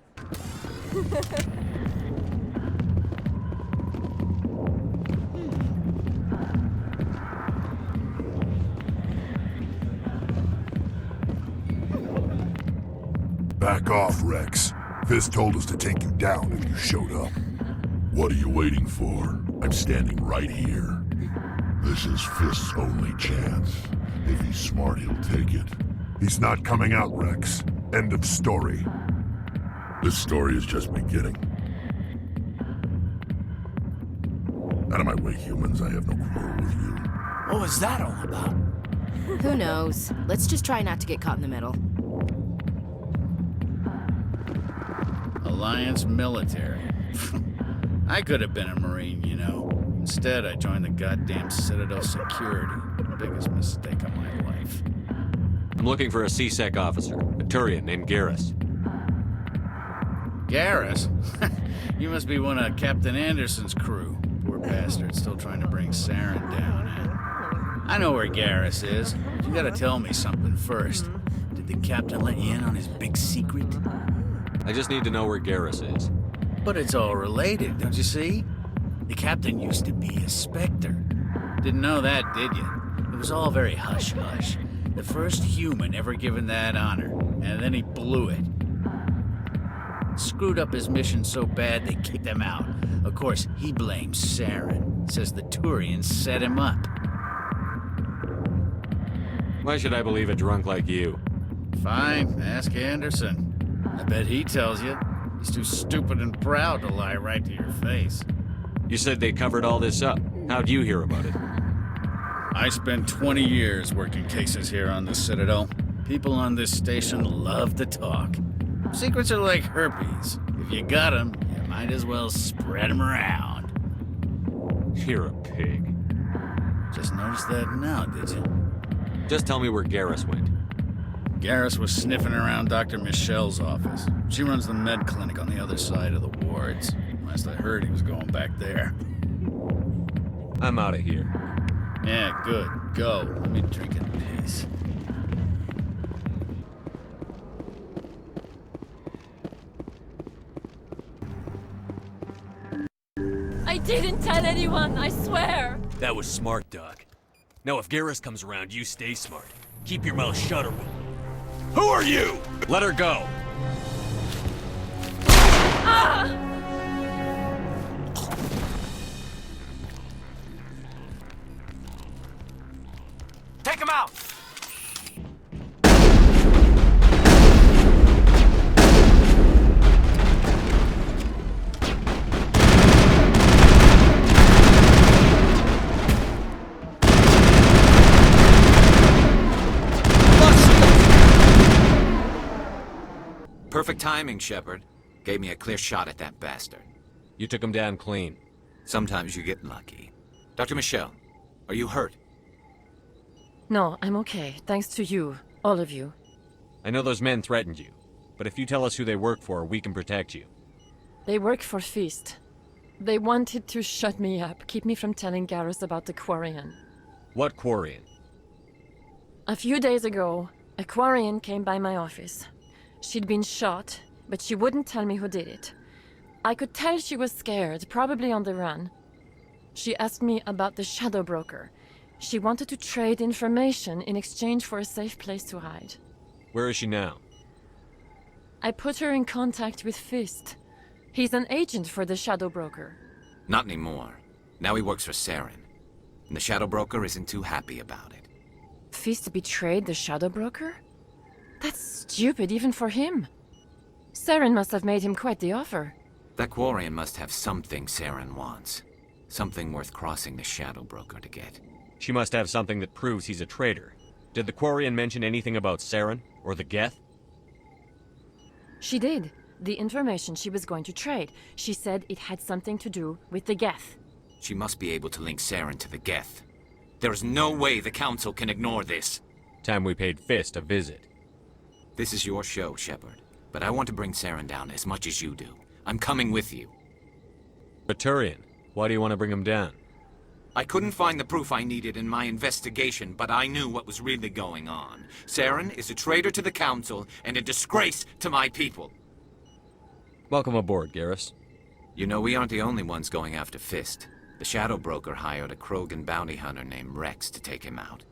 S22: Back off, Rex. Fizz told us to take you down if you showed up. What are you waiting for? I'm standing right here. This is Fizz's only chance. If he's smart, he'll take it. He's not coming out, Rex. End of story. This story is just beginning. Out of my way, humans. I have no quarrel with you.
S8: What was that all about?
S14: Who knows? Let's just try not to get caught in the middle.
S4: Alliance military. I could have been a Marine, you know. Instead, I joined the goddamn Citadel security. The biggest mistake of my life.
S5: I'm looking for a C-Sec officer, a Turian named Garrus.
S4: Garrus? You must be one of Captain Anderson's crew. Poor bastard still trying to bring Saren down, eh? I know where Garrus is. But you gotta tell me something first. Did the captain let you in on his big secret?
S23: I just need to know where Garrus is.
S4: But it's all related, don't you see? The captain used to be a Spectre. Didn't know that, did you? It was all very hush-hush. The first human ever given that honor, and then he blew it. Screwed up his mission so bad they kicked him out. Of course, he blames Saren. Says the Turians set him up.
S23: Why should I believe a drunk like you?
S4: Fine, ask Anderson. I bet he tells you. He's too stupid and proud to lie right to your face.
S23: You said they covered all this up. How'd you hear about it?
S4: I spent 20 years working cases here on the Citadel. People on this station love to talk. Secrets are like herpes. If you got them, you might as well spread them around.
S23: You're a pig.
S4: Just noticed that now, did you?
S23: Just tell me where Garrus went.
S4: Garrus was sniffing around Dr. Michelle's office. She runs the med clinic on the other side of the wards. Last I heard, he was going back there.
S23: I'm out of here.
S4: Yeah, good. Go. Let me drink in peace.
S9: I didn't tell anyone, I swear!
S5: That was smart, Doc. Now if Garrus comes around, you stay smart. Keep your mouth shut or we'll... Who are you?
S23: Let her go!
S9: Ah!
S8: Take him out!
S3: Perfect timing, Shepard. Gave me a clear shot at that bastard.
S23: You took him down clean.
S3: Sometimes you get lucky. Dr. Michelle, are you hurt?
S21: No, I'm okay. Thanks to you. All of you.
S23: I know those men threatened you, but if you tell us who they work for, we can protect you.
S21: They work for Feast. They wanted to shut me up, keep me from telling Garrus about the Quarian.
S23: What Quarian?
S21: A few days ago, a Quarian came by my office. She'd been shot, but she wouldn't tell me who did it. I could tell she was scared, probably on the run. She asked me about the Shadow Broker. She wanted to trade information in exchange for a safe place to hide.
S23: Where is she now?
S21: I put her in contact with Fist. He's an agent for the Shadow Broker.
S3: Not anymore. Now he works for Saren. And the Shadow Broker isn't too happy about it.
S21: Fist betrayed the Shadow Broker? That's stupid even for him. Saren must have made him quite the offer.
S3: That Quarian must have something Saren wants. Something worth crossing the Shadow Broker to get.
S23: She must have something that proves he's a traitor. Did the Quarian mention anything about Saren or the Geth?
S21: She did. The information she was going to trade. She said it had something to do with the Geth.
S3: She must be able to link Saren to the Geth. There is no way the Council can ignore this.
S23: Time we paid Fist a visit.
S3: This is your show, Shepard. But I want to bring Saren down as much as you do. I'm coming with you.
S23: But Turian, why do you want to bring him down?
S3: I couldn't find the proof I needed in my investigation, but I knew what was really going on. Saren is a traitor to the Council and a disgrace to my people.
S23: Welcome aboard, Garrus.
S3: You know, we aren't the only ones going after Fist. The Shadow Broker hired a Krogan bounty hunter named Rex to take him out.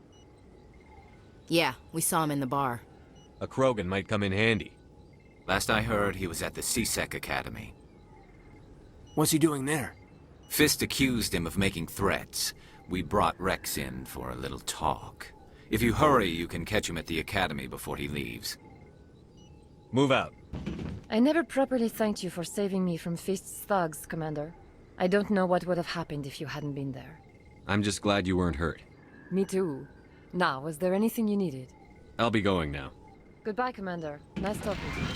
S14: Yeah, we saw him in the bar.
S23: A Krogan might come in handy.
S3: Last I heard, he was at the CSEC Academy.
S8: What's he doing there?
S3: Fist accused him of making threats. We brought Rex in for a little talk. If you hurry, you can catch him at the Academy before he leaves.
S23: Move out.
S21: I never properly thanked you for saving me from Fist's thugs, Commander. I don't know what would have happened if you hadn't been there.
S23: I'm just glad you weren't hurt.
S21: Me too. Now, was there anything you needed?
S23: I'll be going now.
S21: Goodbye, Commander. Nice talking to you.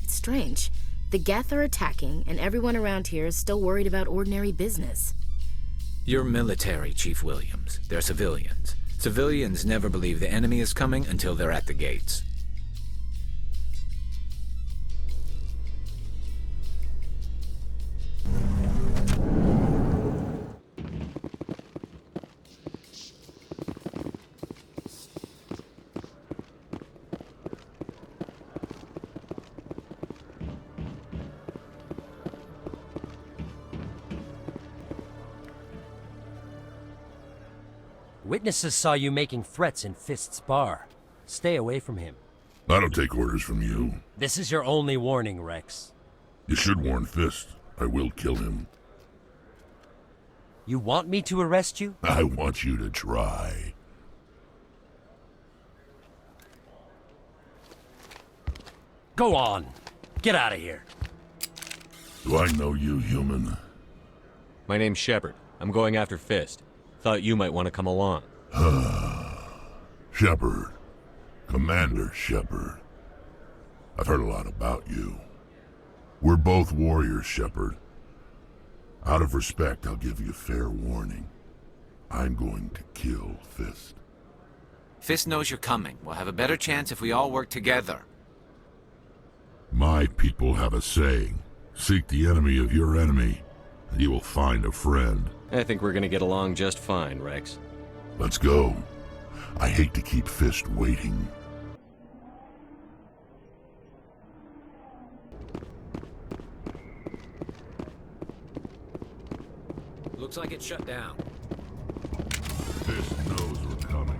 S14: It's strange. The Geth are attacking, and everyone around here is still worried about ordinary business.
S10: You're military, Chief Williams. They're civilians. Civilians never believe the enemy is coming until they're at the gates.
S15: Witnesses saw you making threats in Fist's bar. Stay away from him.
S22: I don't take orders from you.
S15: This is your only warning, Rex.
S22: You should warn Fist. I will kill him.
S15: You want me to arrest you?
S22: I want you to try.
S15: Go on. Get out of here.
S22: Do I know you, human?
S23: My name's Shepard. I'm going after Fist. Thought you might want to come along.
S22: Shepard. Commander Shepard. I've heard a lot about you. We're both warriors, Shepard. Out of respect, I'll give you fair warning. I'm going to kill Fist.
S10: Fist knows you're coming. We'll have a better chance if we all work together.
S22: My people have a saying. Seek the enemy of your enemy, and you will find a friend.
S23: I think we're gonna get along just fine, Rex.
S22: Let's go. I hate to keep Fist waiting.
S10: Looks like it's shut down.
S22: Fist knows we're coming.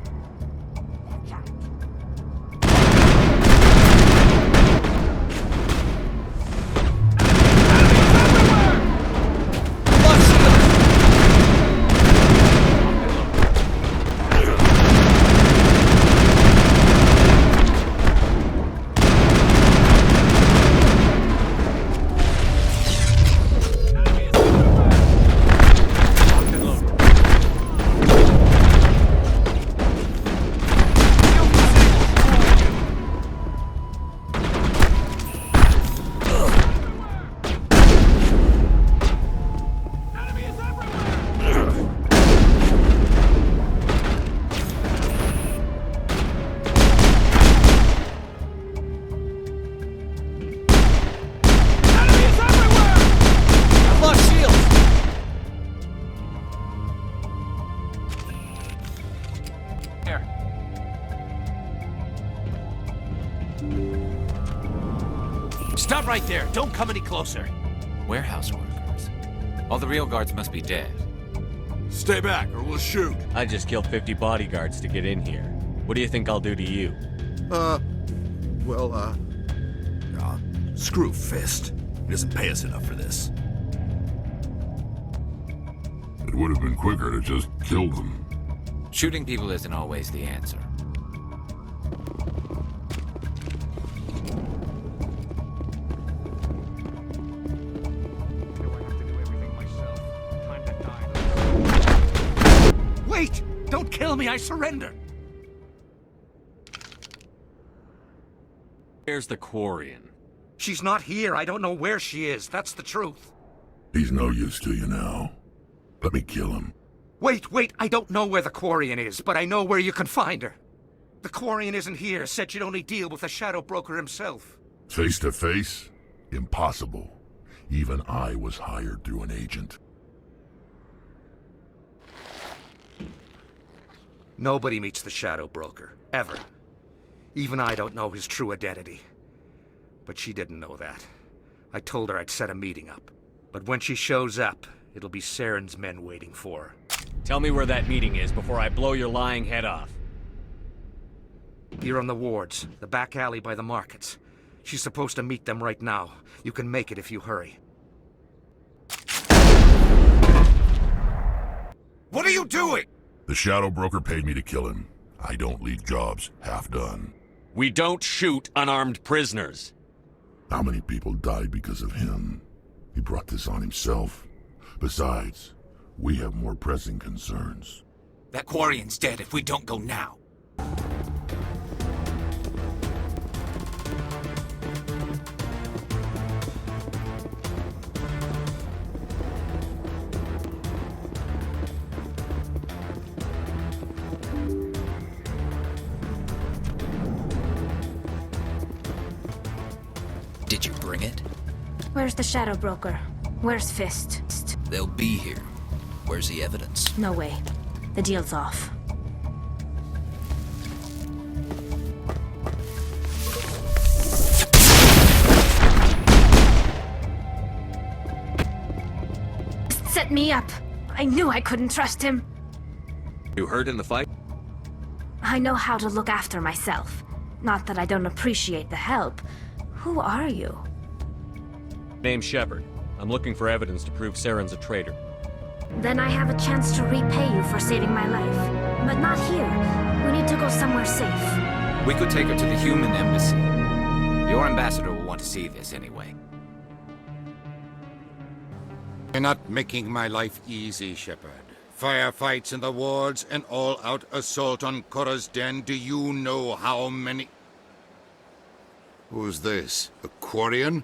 S8: Stop right there. Don't come any closer.
S10: Warehouse workers. All the real guards must be dead.
S23: Stay back or we'll shoot. I just killed 50 bodyguards to get in here. What do you think I'll do to you?
S11: Screw Fist. He doesn't pay us enough for this.
S22: It would have been quicker to just kill them.
S10: Shooting people isn't always the answer.
S8: Wait! Don't kill me, I surrender!
S23: Where's the Quarian?
S8: She's not here. I don't know where she is. That's the truth.
S22: He's no use to you now. Let me kill him.
S8: Wait! I don't know where the Quarian is, but I know where you can find her. The Quarian isn't here. Said she'd only deal with the Shadow Broker himself.
S22: Face to face? Impossible. Even I was hired through an agent.
S8: Nobody meets the Shadow Broker. Ever. Even I don't know his true identity. But she didn't know that. I told her I'd set a meeting up. But when she shows up, it'll be Saren's men waiting for her.
S23: Tell me where that meeting is before I blow your lying head off.
S8: Here on the wards, the back alley by the markets. She's supposed to meet them right now. You can make it if you hurry.
S11: What are you doing?
S22: The Shadow Broker paid me to kill him. I don't leave jobs half done.
S23: We don't shoot unarmed prisoners.
S22: How many people died because of him? He brought this on himself. Besides, we have more pressing concerns.
S8: That Quarian's dead if we don't go now.
S12: Did you bring it?
S13: Where's the Shadow Broker? Where's Fist?
S12: They'll be here. Where's the evidence?
S13: No way. The deal's off. Set me up. I knew I couldn't trust him.
S23: You hurt in the fight?
S13: I know how to look after myself. Not that I don't appreciate the help. Who are you?
S23: Name's Shepard. I'm looking for evidence to prove Saren's a traitor.
S13: Then I have a chance to repay you for saving my life. But not here. We need to go somewhere safe.
S10: We could take her to the human embassy. Your ambassador will want to see this anyway.
S1: You're not making my life easy, Shepard. Firefights in the wards, an all-out assault on Korra's den. Do you know how many... Who's this? A Quarian?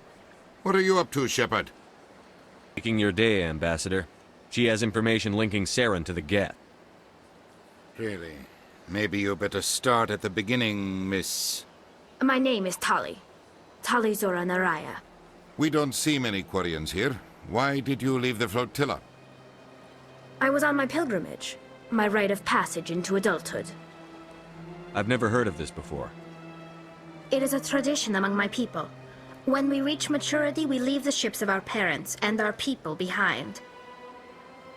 S1: What are you up to, Shepard?
S23: Making your day, Ambassador. She has information linking Saren to the Geth.
S1: Really? Maybe you better start at the beginning, Miss...
S13: My name is Tali. Tali Zora Naraya.
S1: We don't see many Quarians here. Why did you leave the flotilla?
S13: I was on my pilgrimage. My rite of passage into adulthood.
S23: I've never heard of this before.
S13: It is a tradition among my people. When we reach maturity, we leave the ships of our parents and our people behind.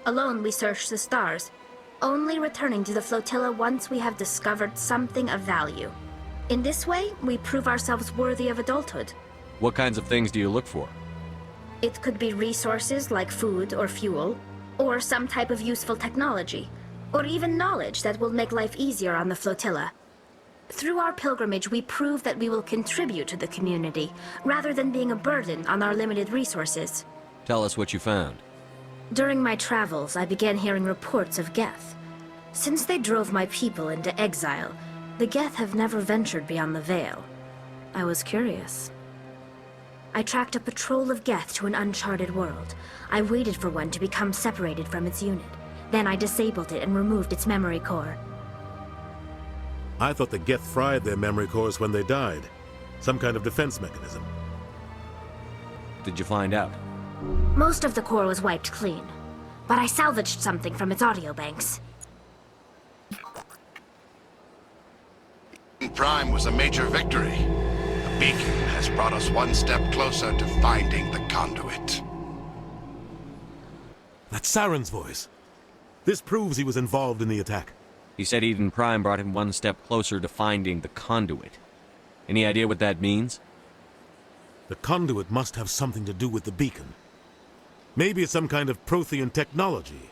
S13: Alone, we search the stars, only returning to the flotilla once we have discovered something of value. In this way, we prove ourselves worthy of adulthood.
S23: What kinds of things do you look for?
S13: It could be resources like food or fuel, or some type of useful technology, or even knowledge that will make life easier on the flotilla. Through our pilgrimage, we prove that we will contribute to the community, rather than being a burden on our limited resources.
S23: Tell us what you found.
S13: During my travels, I began hearing reports of Geth. Since they drove my people into exile, the Geth have never ventured beyond the Veil. I was curious. I tracked a patrol of Geth to an uncharted world. I waited for one to become separated from its unit. Then I disabled it and removed its memory core.
S2: I thought the Geth fried their memory cores when they died. Some kind of defense mechanism.
S23: Did you find out?
S13: Most of the core was wiped clean, but I salvaged something from its audio banks.
S17: Prime was a major victory. The beacon has brought us one step closer to finding the conduit.
S2: That's Saren's voice. This proves he was involved in the attack.
S23: He said Eden Prime brought him one step closer to finding the conduit. Any idea what that means?
S2: The conduit must have something to do with the beacon. Maybe it's some kind of Prothean technology.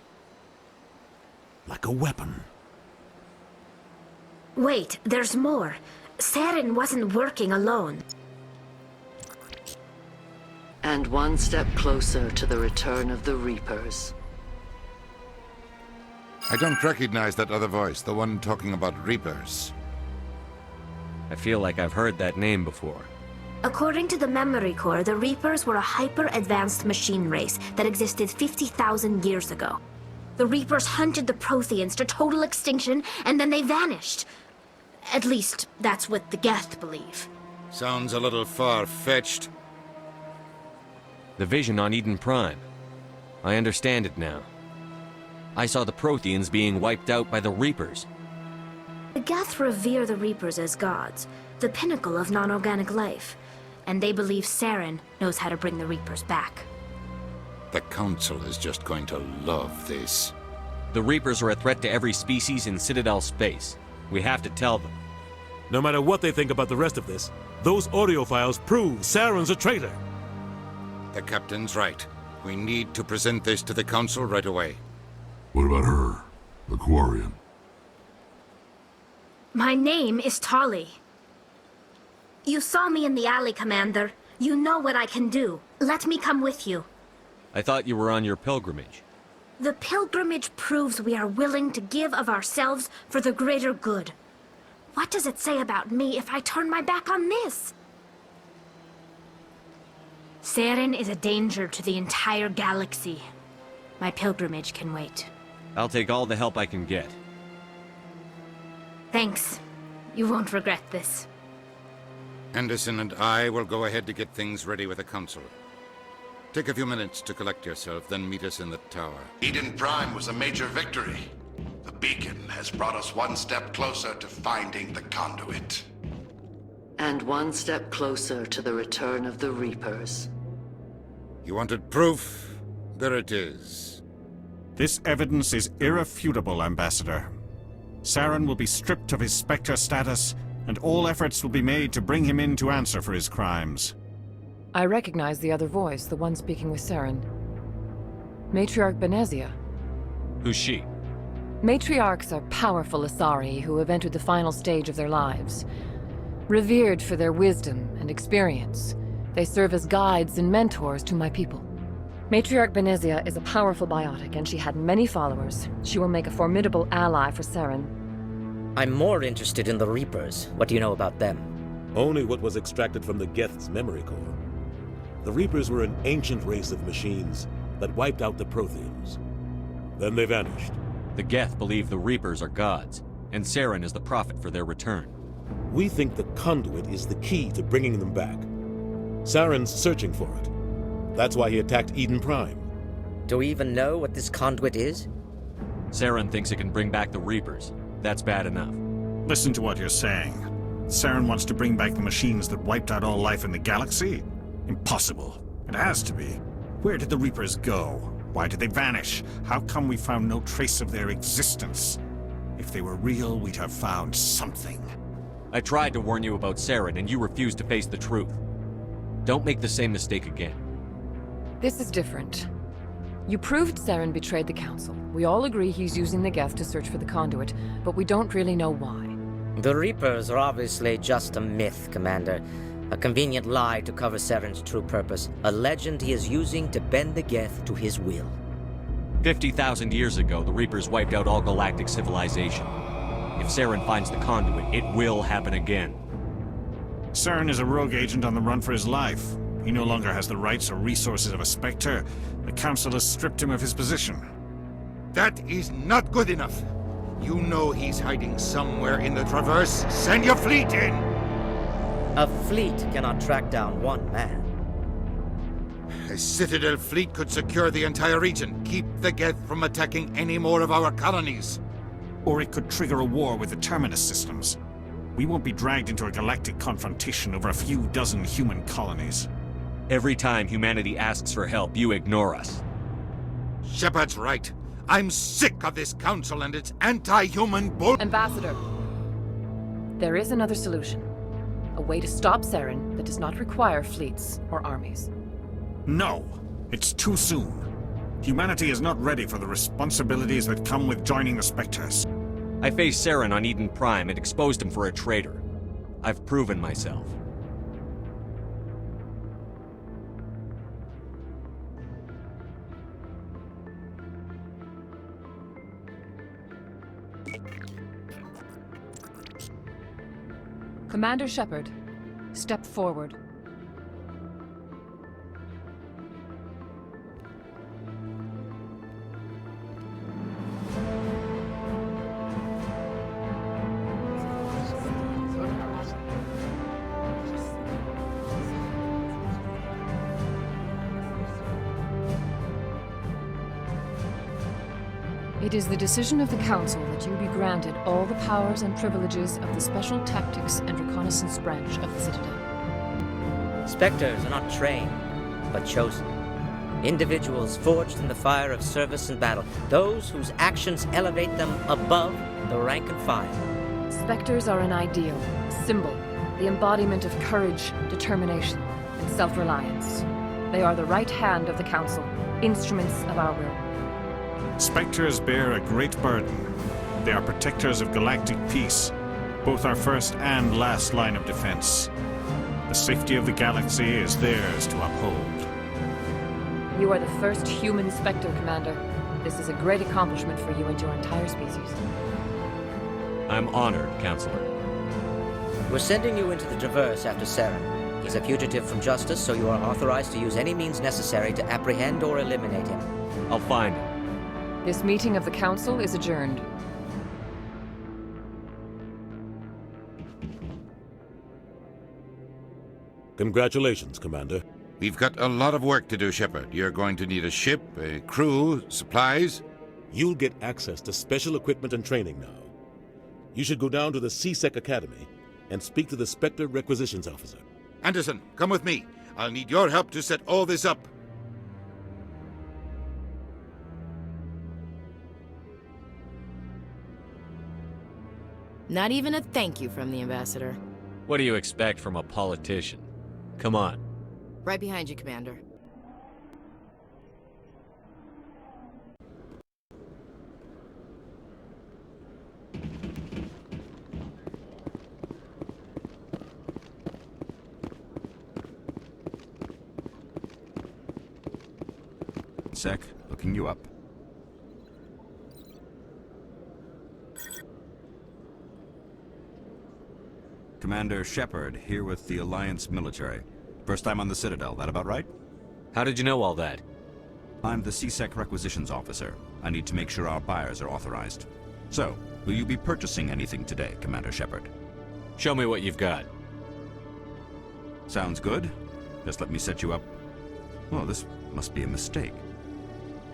S2: Like a weapon.
S13: Wait, there's more. Saren wasn't working alone.
S18: And one step closer to the return of the Reapers.
S1: I don't recognize that other voice, the one talking about Reapers.
S23: I feel like I've heard that name before.
S13: According to the memory core, the Reapers were a hyper-advanced machine race that existed 50,000 years ago. The Reapers hunted the Protheans to total extinction, and then they vanished. At least, that's what the Geth believe.
S1: Sounds a little far-fetched.
S23: The vision on Eden Prime. I understand it now. I saw the Protheans being wiped out by the Reapers.
S13: The Geth revere the Reapers as gods, the pinnacle of non-organic life, and they believe Saren knows how to bring the Reapers back.
S1: The Council is just going to love this.
S23: The Reapers are a threat to every species in Citadel space. We have to tell them.
S2: No matter what they think about the rest of this, those audio files prove Saren's a traitor.
S1: The Captain's right. We need to present this to the Council right away.
S22: What about her? The Quarian?
S13: My name is Tali. You saw me in the alley, Commander. You know what I can do. Let me come with you.
S23: I thought you were on your pilgrimage.
S13: The pilgrimage proves we are willing to give of ourselves for the greater good. What does it say about me if I turn my back on this? Saren is a danger to the entire galaxy. My pilgrimage can wait.
S23: I'll take all the help I can get.
S13: Thanks. You won't regret this.
S1: Anderson and I will go ahead to get things ready with the Council. Take a few minutes to collect yourself, then meet us in the tower.
S17: Eden Prime was a major victory. The beacon has brought us one step closer to finding the conduit.
S18: And one step closer to the return of the Reapers.
S1: You wanted proof? There it is.
S7: This evidence is irrefutable, Ambassador. Saren will be stripped of his Spectre status, and all efforts will be made to bring him in to answer for his crimes.
S21: I recognize the other voice, the one speaking with Saren. Matriarch Benezia.
S23: Who's she?
S21: Matriarchs are powerful Asari who have entered the final stage of their lives. Revered for their wisdom and experience, they serve as guides and mentors to my people. Matriarch Benezia is a powerful biotic, and she had many followers. She will make a formidable ally for Saren.
S20: I'm more interested in the Reapers. What do you know about them?
S2: Only what was extracted from the Geth's memory core. The Reapers were an ancient race of machines that wiped out the Protheans. Then they vanished.
S23: The Geth believe the Reapers are gods, and Saren is the prophet for their return.
S2: We think the conduit is the key to bringing them back. Saren's searching for it. That's why he attacked Eden Prime.
S20: Do we even know what this conduit is?
S23: Saren thinks it can bring back the Reapers. That's bad enough.
S7: Listen to what you're saying. Saren wants to bring back the machines that wiped out all life in the galaxy? Impossible. It has to be. Where did the Reapers go? Why did they vanish? How come we found no trace of their existence? If they were real, we'd have found something.
S23: I tried to warn you about Saren, and you refused to face the truth. Don't make the same mistake again.
S21: This is different. You proved Saren betrayed the Council. We all agree he's using the Geth to search for the conduit, but we don't really know why.
S20: The Reapers are obviously just a myth, Commander. A convenient lie to cover Saren's true purpose. A legend he is using to bend the Geth to his will.
S23: 50,000 years ago, the Reapers wiped out all galactic civilization. If Saren finds the conduit, it will happen again.
S7: Saren is a rogue agent on the run for his life. He no longer has the rights or resources of a Spectre. The Council has stripped him of his position.
S1: That is not good enough. You know he's hiding somewhere in the Traverse. Send your fleet in!
S20: A fleet cannot track down one man.
S1: A Citadel fleet could secure the entire region, keep the Geth from attacking any more of our colonies.
S7: Or it could trigger a war with the Terminus systems. We won't be dragged into a galactic confrontation over a few dozen human colonies.
S23: Every time humanity asks for help, you ignore us.
S1: Shepard's right. I'm sick of this council and its anti-human bull—
S21: Ambassador, there is another solution. A way to stop Saren that does not require fleets or armies.
S7: No, it's too soon. Humanity is not ready for the responsibilities that come with joining the Spectres.
S23: I faced Saren on Eden Prime and exposed him for a traitor. I've proven myself.
S21: Commander Shepard, step forward. It is the decision of the Council that you be granted all the powers and privileges of the Special Tactics and Reconnaissance branch of the Citadel.
S20: Spectres are not trained, but chosen. Individuals forged in the fire of service and battle. Those whose actions elevate them above the rank and file.
S21: Spectres are an ideal, a symbol, the embodiment of courage, determination, and self-reliance. They are the right hand of the Council, instruments of our will.
S7: Spectres bear a great burden. They are protectors of galactic peace, both our first and last line of defense. The safety of the galaxy is theirs to uphold.
S21: You are the first human Spectre, Commander. This is a great accomplishment for you and your entire species.
S23: I'm honored, Counselor.
S20: We're sending you into the Traverse after Saren. He's a fugitive from justice, so you are authorized to use any means necessary to apprehend or eliminate him.
S23: I'll find him.
S21: This meeting of the Council is adjourned.
S2: Congratulations, Commander.
S1: We've got a lot of work to do, Shepard. You're going to need a ship, a crew, supplies.
S2: You'll get access to special equipment and training now. You should go down to the C-Sec Academy and speak to the Spectre Requisitions Officer.
S1: Anderson, come with me. I'll need your help to set all this up.
S14: Not even a thank you from the Ambassador.
S23: What do you expect from a politician? Come on.
S14: Right behind you, Commander.
S6: Sec, looking you up. Commander Shepard, here with the Alliance military. First time on the Citadel, that about right?
S23: How did you know all that?
S6: I'm the C-Sec Requisitions Officer. I need to make sure our buyers are authorized. So, will you be purchasing anything today, Commander Shepard?
S23: Show me what you've got.
S6: Sounds good. Just let me set you up. Oh, this must be a mistake.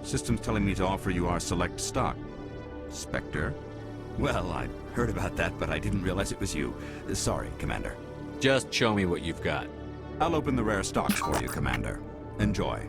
S6: System's telling me to offer you our select stock. Spectre? Well, I'd heard about that, but I didn't realize it was you. Sorry, Commander.
S23: Just show me what you've got.
S6: I'll open the rare stocks for you, Commander. Enjoy.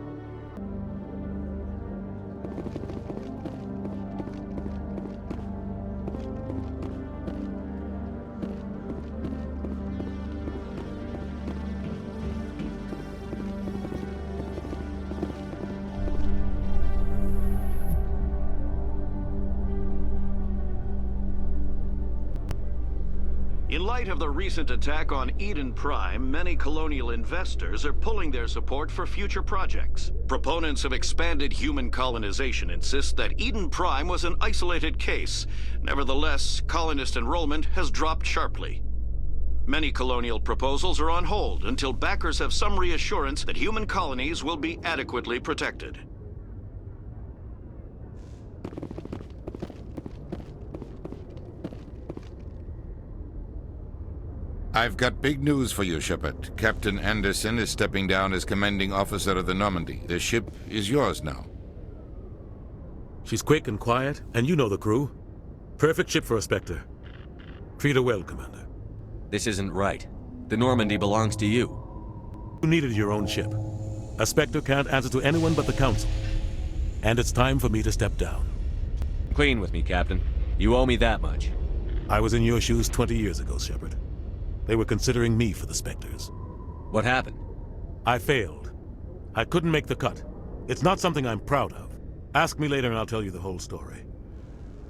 S16: In light of the recent attack on Eden Prime, many colonial investors are pulling their support for future projects. Proponents of expanded human colonization insist that Eden Prime was an isolated case. Nevertheless, colonist enrollment has dropped sharply. Many colonial proposals are on hold until backers have some reassurance that human colonies will be adequately protected.
S1: I've got big news for you, Shepard. Captain Anderson is stepping down as commanding officer of the Normandy. The ship is yours now.
S2: She's quick and quiet, and you know the crew. Perfect ship for a Spectre. Treat her well, Commander.
S23: This isn't right. The Normandy belongs to you.
S2: You needed your own ship. A Spectre can't answer to anyone but the Council. And it's time for me to step down.
S23: Clean with me, Captain. You owe me that much.
S2: I was in your shoes 20 years ago, Shepard. They were considering me for the Spectres.
S23: What happened?
S2: I failed. I couldn't make the cut. It's not something I'm proud of. Ask me later and I'll tell you the whole story.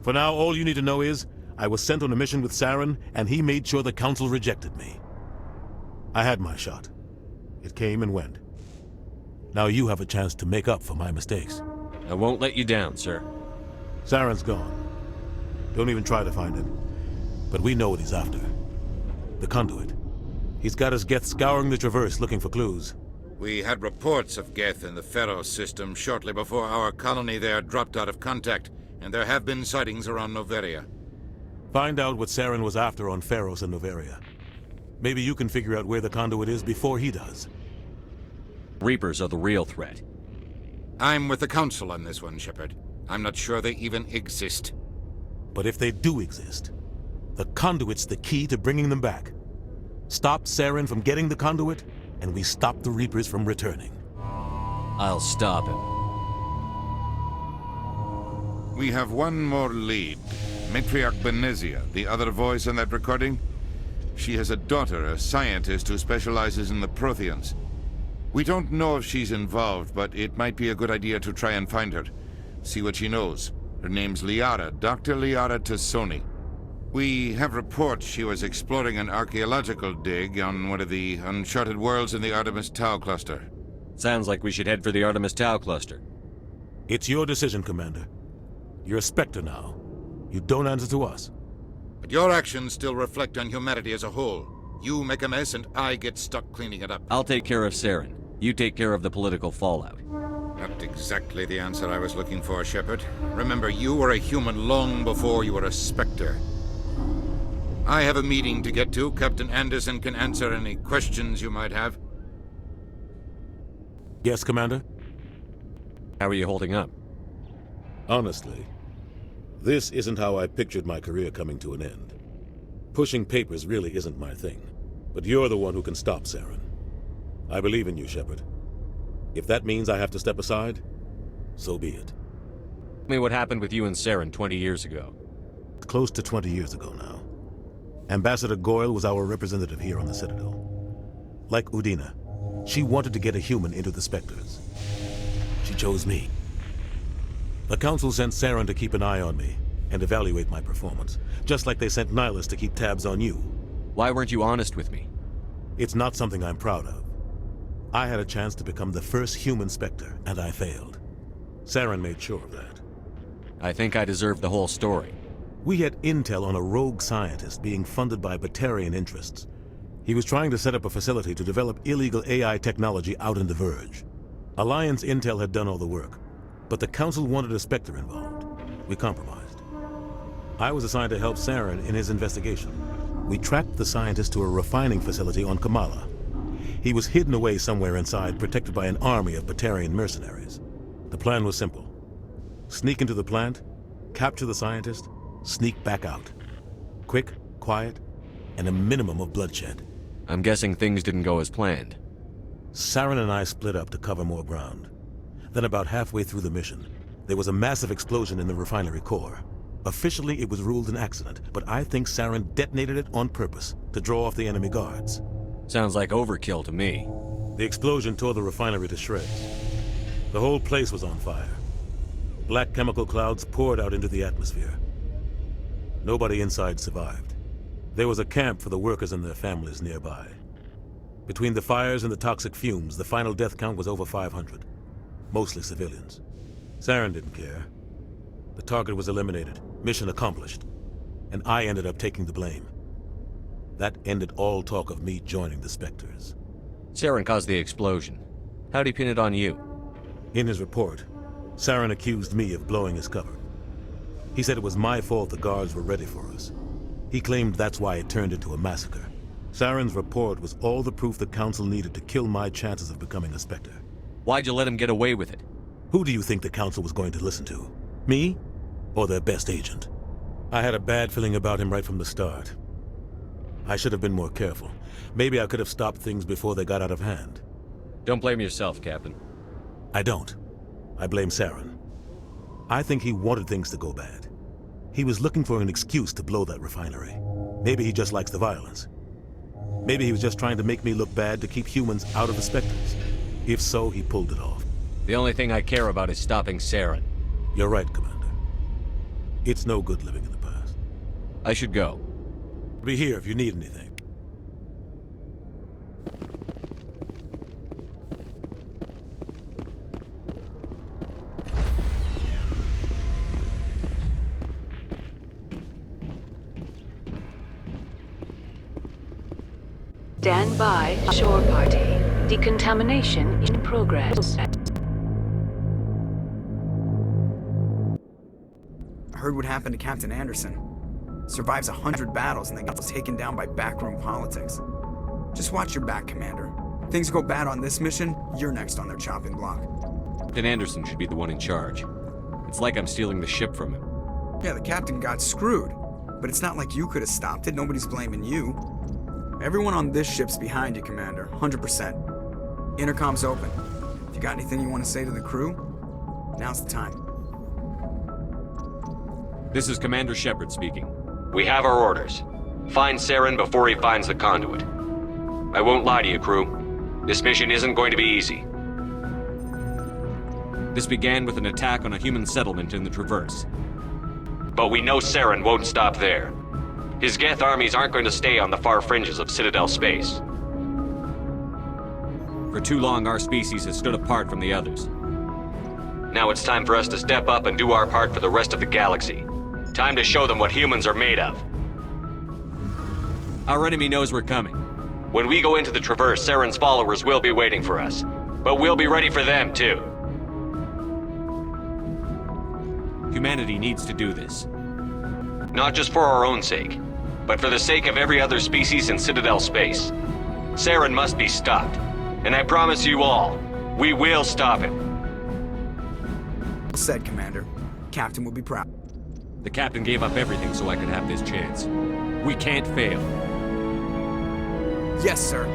S2: For now, all you need to know is, I was sent on a mission with Saren, and he made sure the Council rejected me. I had my shot. It came and went. Now you have a chance to make up for my mistakes.
S23: I won't let you down, sir.
S2: Saren's gone. Don't even try to find him. But we know what he's after. The conduit. He's got his Geth scouring the Traverse looking for clues.
S1: We had reports of Geth in the Pharos system shortly before our colony there dropped out of contact, and there have been sightings around Noveria.
S2: Find out what Saren was after on Pharos and Noveria. Maybe you can figure out where the conduit is before he does.
S23: Reapers are the real threat.
S1: I'm with the Council on this one, Shepard. I'm not sure they even exist.
S2: But if they do exist, the conduit's the key to bringing them back. Stop Saren from getting the conduit, and we stop the Reapers from returning.
S23: I'll stop him.
S1: We have one more lead. Matriarch Benezia, the other voice in that recording. She has a daughter, a scientist who specializes in the Protheans. We don't know if she's involved, but it might be a good idea to try and find her. See what she knows. Her name's Liara, Dr. Liara Tassoni. We have reports she was exploring an archaeological dig on one of the uncharted worlds in the Artemis Tau cluster.
S23: Sounds like we should head for the Artemis Tau cluster.
S2: It's your decision, Commander. You're a Spectre now. You don't answer to us.
S1: But your actions still reflect on humanity as a whole. You make a mess and I get stuck cleaning it up.
S23: I'll take care of Saren. You take care of the political fallout.
S1: Not exactly the answer I was looking for, Shepard. Remember, you were a human long before you were a Spectre. I have a meeting to get to. Captain Anderson can answer any questions you might have.
S2: Yes, Commander?
S23: How are you holding up?
S2: Honestly, this isn't how I pictured my career coming to an end. Pushing papers really isn't my thing, but you're the one who can stop Saren. I believe in you, Shepard. If that means I have to step aside, so be it.
S23: Tell me what happened with you and Saren 20 years ago.
S2: Close to 20 years ago now. Ambassador Goyle was our representative here on the Citadel. Like Udina, she wanted to get a human into the Spectres. She chose me. The Council sent Saren to keep an eye on me and evaluate my performance, just like they sent Nihilus to keep tabs on you.
S23: Why weren't you honest with me?
S2: It's not something I'm proud of. I had a chance to become the first human Spectre, and I failed. Saren made sure of that.
S23: I think I deserve the whole story.
S2: We had intel on a rogue scientist being funded by Batarian interests. He was trying to set up a facility to develop illegal AI technology out in the Verge. Alliance intel had done all the work, but the Council wanted a Spectre involved. We compromised. I was assigned to help Saren in his investigation. We tracked the scientist to a refining facility on Kamala. He was hidden away somewhere inside, protected by an army of Batarian mercenaries. The plan was simple. Sneak into the plant, capture the scientist, sneak back out. Quick, quiet, and a minimum of bloodshed.
S23: I'm guessing things didn't go as planned.
S2: Saren and I split up to cover more ground. Then about halfway through the mission, there was a massive explosion in the refinery core. Officially, it was ruled an accident, but I think Saren detonated it on purpose to draw off the enemy guards.
S23: Sounds like overkill to me.
S2: The explosion tore the refinery to shreds. The whole place was on fire. Black chemical clouds poured out into the atmosphere. Nobody inside survived. There was a camp for the workers and their families nearby. Between the fires and the toxic fumes, the final death count was over 500. Mostly civilians. Saren didn't care. The target was eliminated, mission accomplished, and I ended up taking the blame. That ended all talk of me joining the Spectres.
S23: Saren caused the explosion. How'd he pin it on you?
S2: In his report, Saren accused me of blowing his cover. He said it was my fault the guards were ready for us. He claimed that's why it turned into a massacre. Saren's report was all the proof the Council needed to kill my chances of becoming a Spectre.
S23: Why'd you let him get away with it?
S2: Who do you think the Council was going to listen to? Me? Or their best agent? I had a bad feeling about him right from the start. I should have been more careful. Maybe I could have stopped things before they got out of hand.
S23: Don't blame yourself, Captain.
S2: I don't. I blame Saren. I think he wanted things to go bad. He was looking for an excuse to blow that refinery. Maybe he just likes the violence. Maybe he was just trying to make me look bad to keep humans out of the Spectres. If so, he pulled it off.
S23: The only thing I care about is stopping Saren.
S2: You're right, Commander. It's no good living in the past.
S23: I should go.
S2: I'll be here if you need anything.
S18: Stand by, shore party. Decontamination in progress.
S4: I heard what happened to Captain Anderson. Survives 100 battles and then gets taken down by backroom politics. Just watch your back, Commander. If things go bad on this mission, you're next on their chopping block.
S23: Captain Anderson should be the one in charge. It's like I'm stealing the ship from him.
S4: Yeah, the captain got screwed. But it's not like you could have stopped it. Nobody's blaming you. Everyone on this ship's behind you, Commander. 100%. Intercom's open. If you got anything you want to say to the crew, now's the time.
S23: This is Commander Shepard speaking. We have our orders. Find Saren before he finds the conduit. I won't lie to you, crew. This mission isn't going to be easy. This began with an attack on a human settlement in the Traverse. But we know Saren won't stop there. His Geth armies aren't going to stay on the far fringes of Citadel space. For too long, our species has stood apart from the others. Now it's time for us to step up and do our part for the rest of the galaxy. Time to show them what humans are made of. Our enemy knows we're coming. When we go into the Traverse, Saren's followers will be waiting for us. But we'll be ready for them, too. Humanity needs to do this. Not just for our own sake, but for the sake of every other species in Citadel space. Saren must be stopped. And I promise you all,
S16: We will stop it.
S4: Well said, Commander. Captain will be proud.
S23: The captain gave up everything so I could have this chance. We can't fail.
S4: Yes, sir.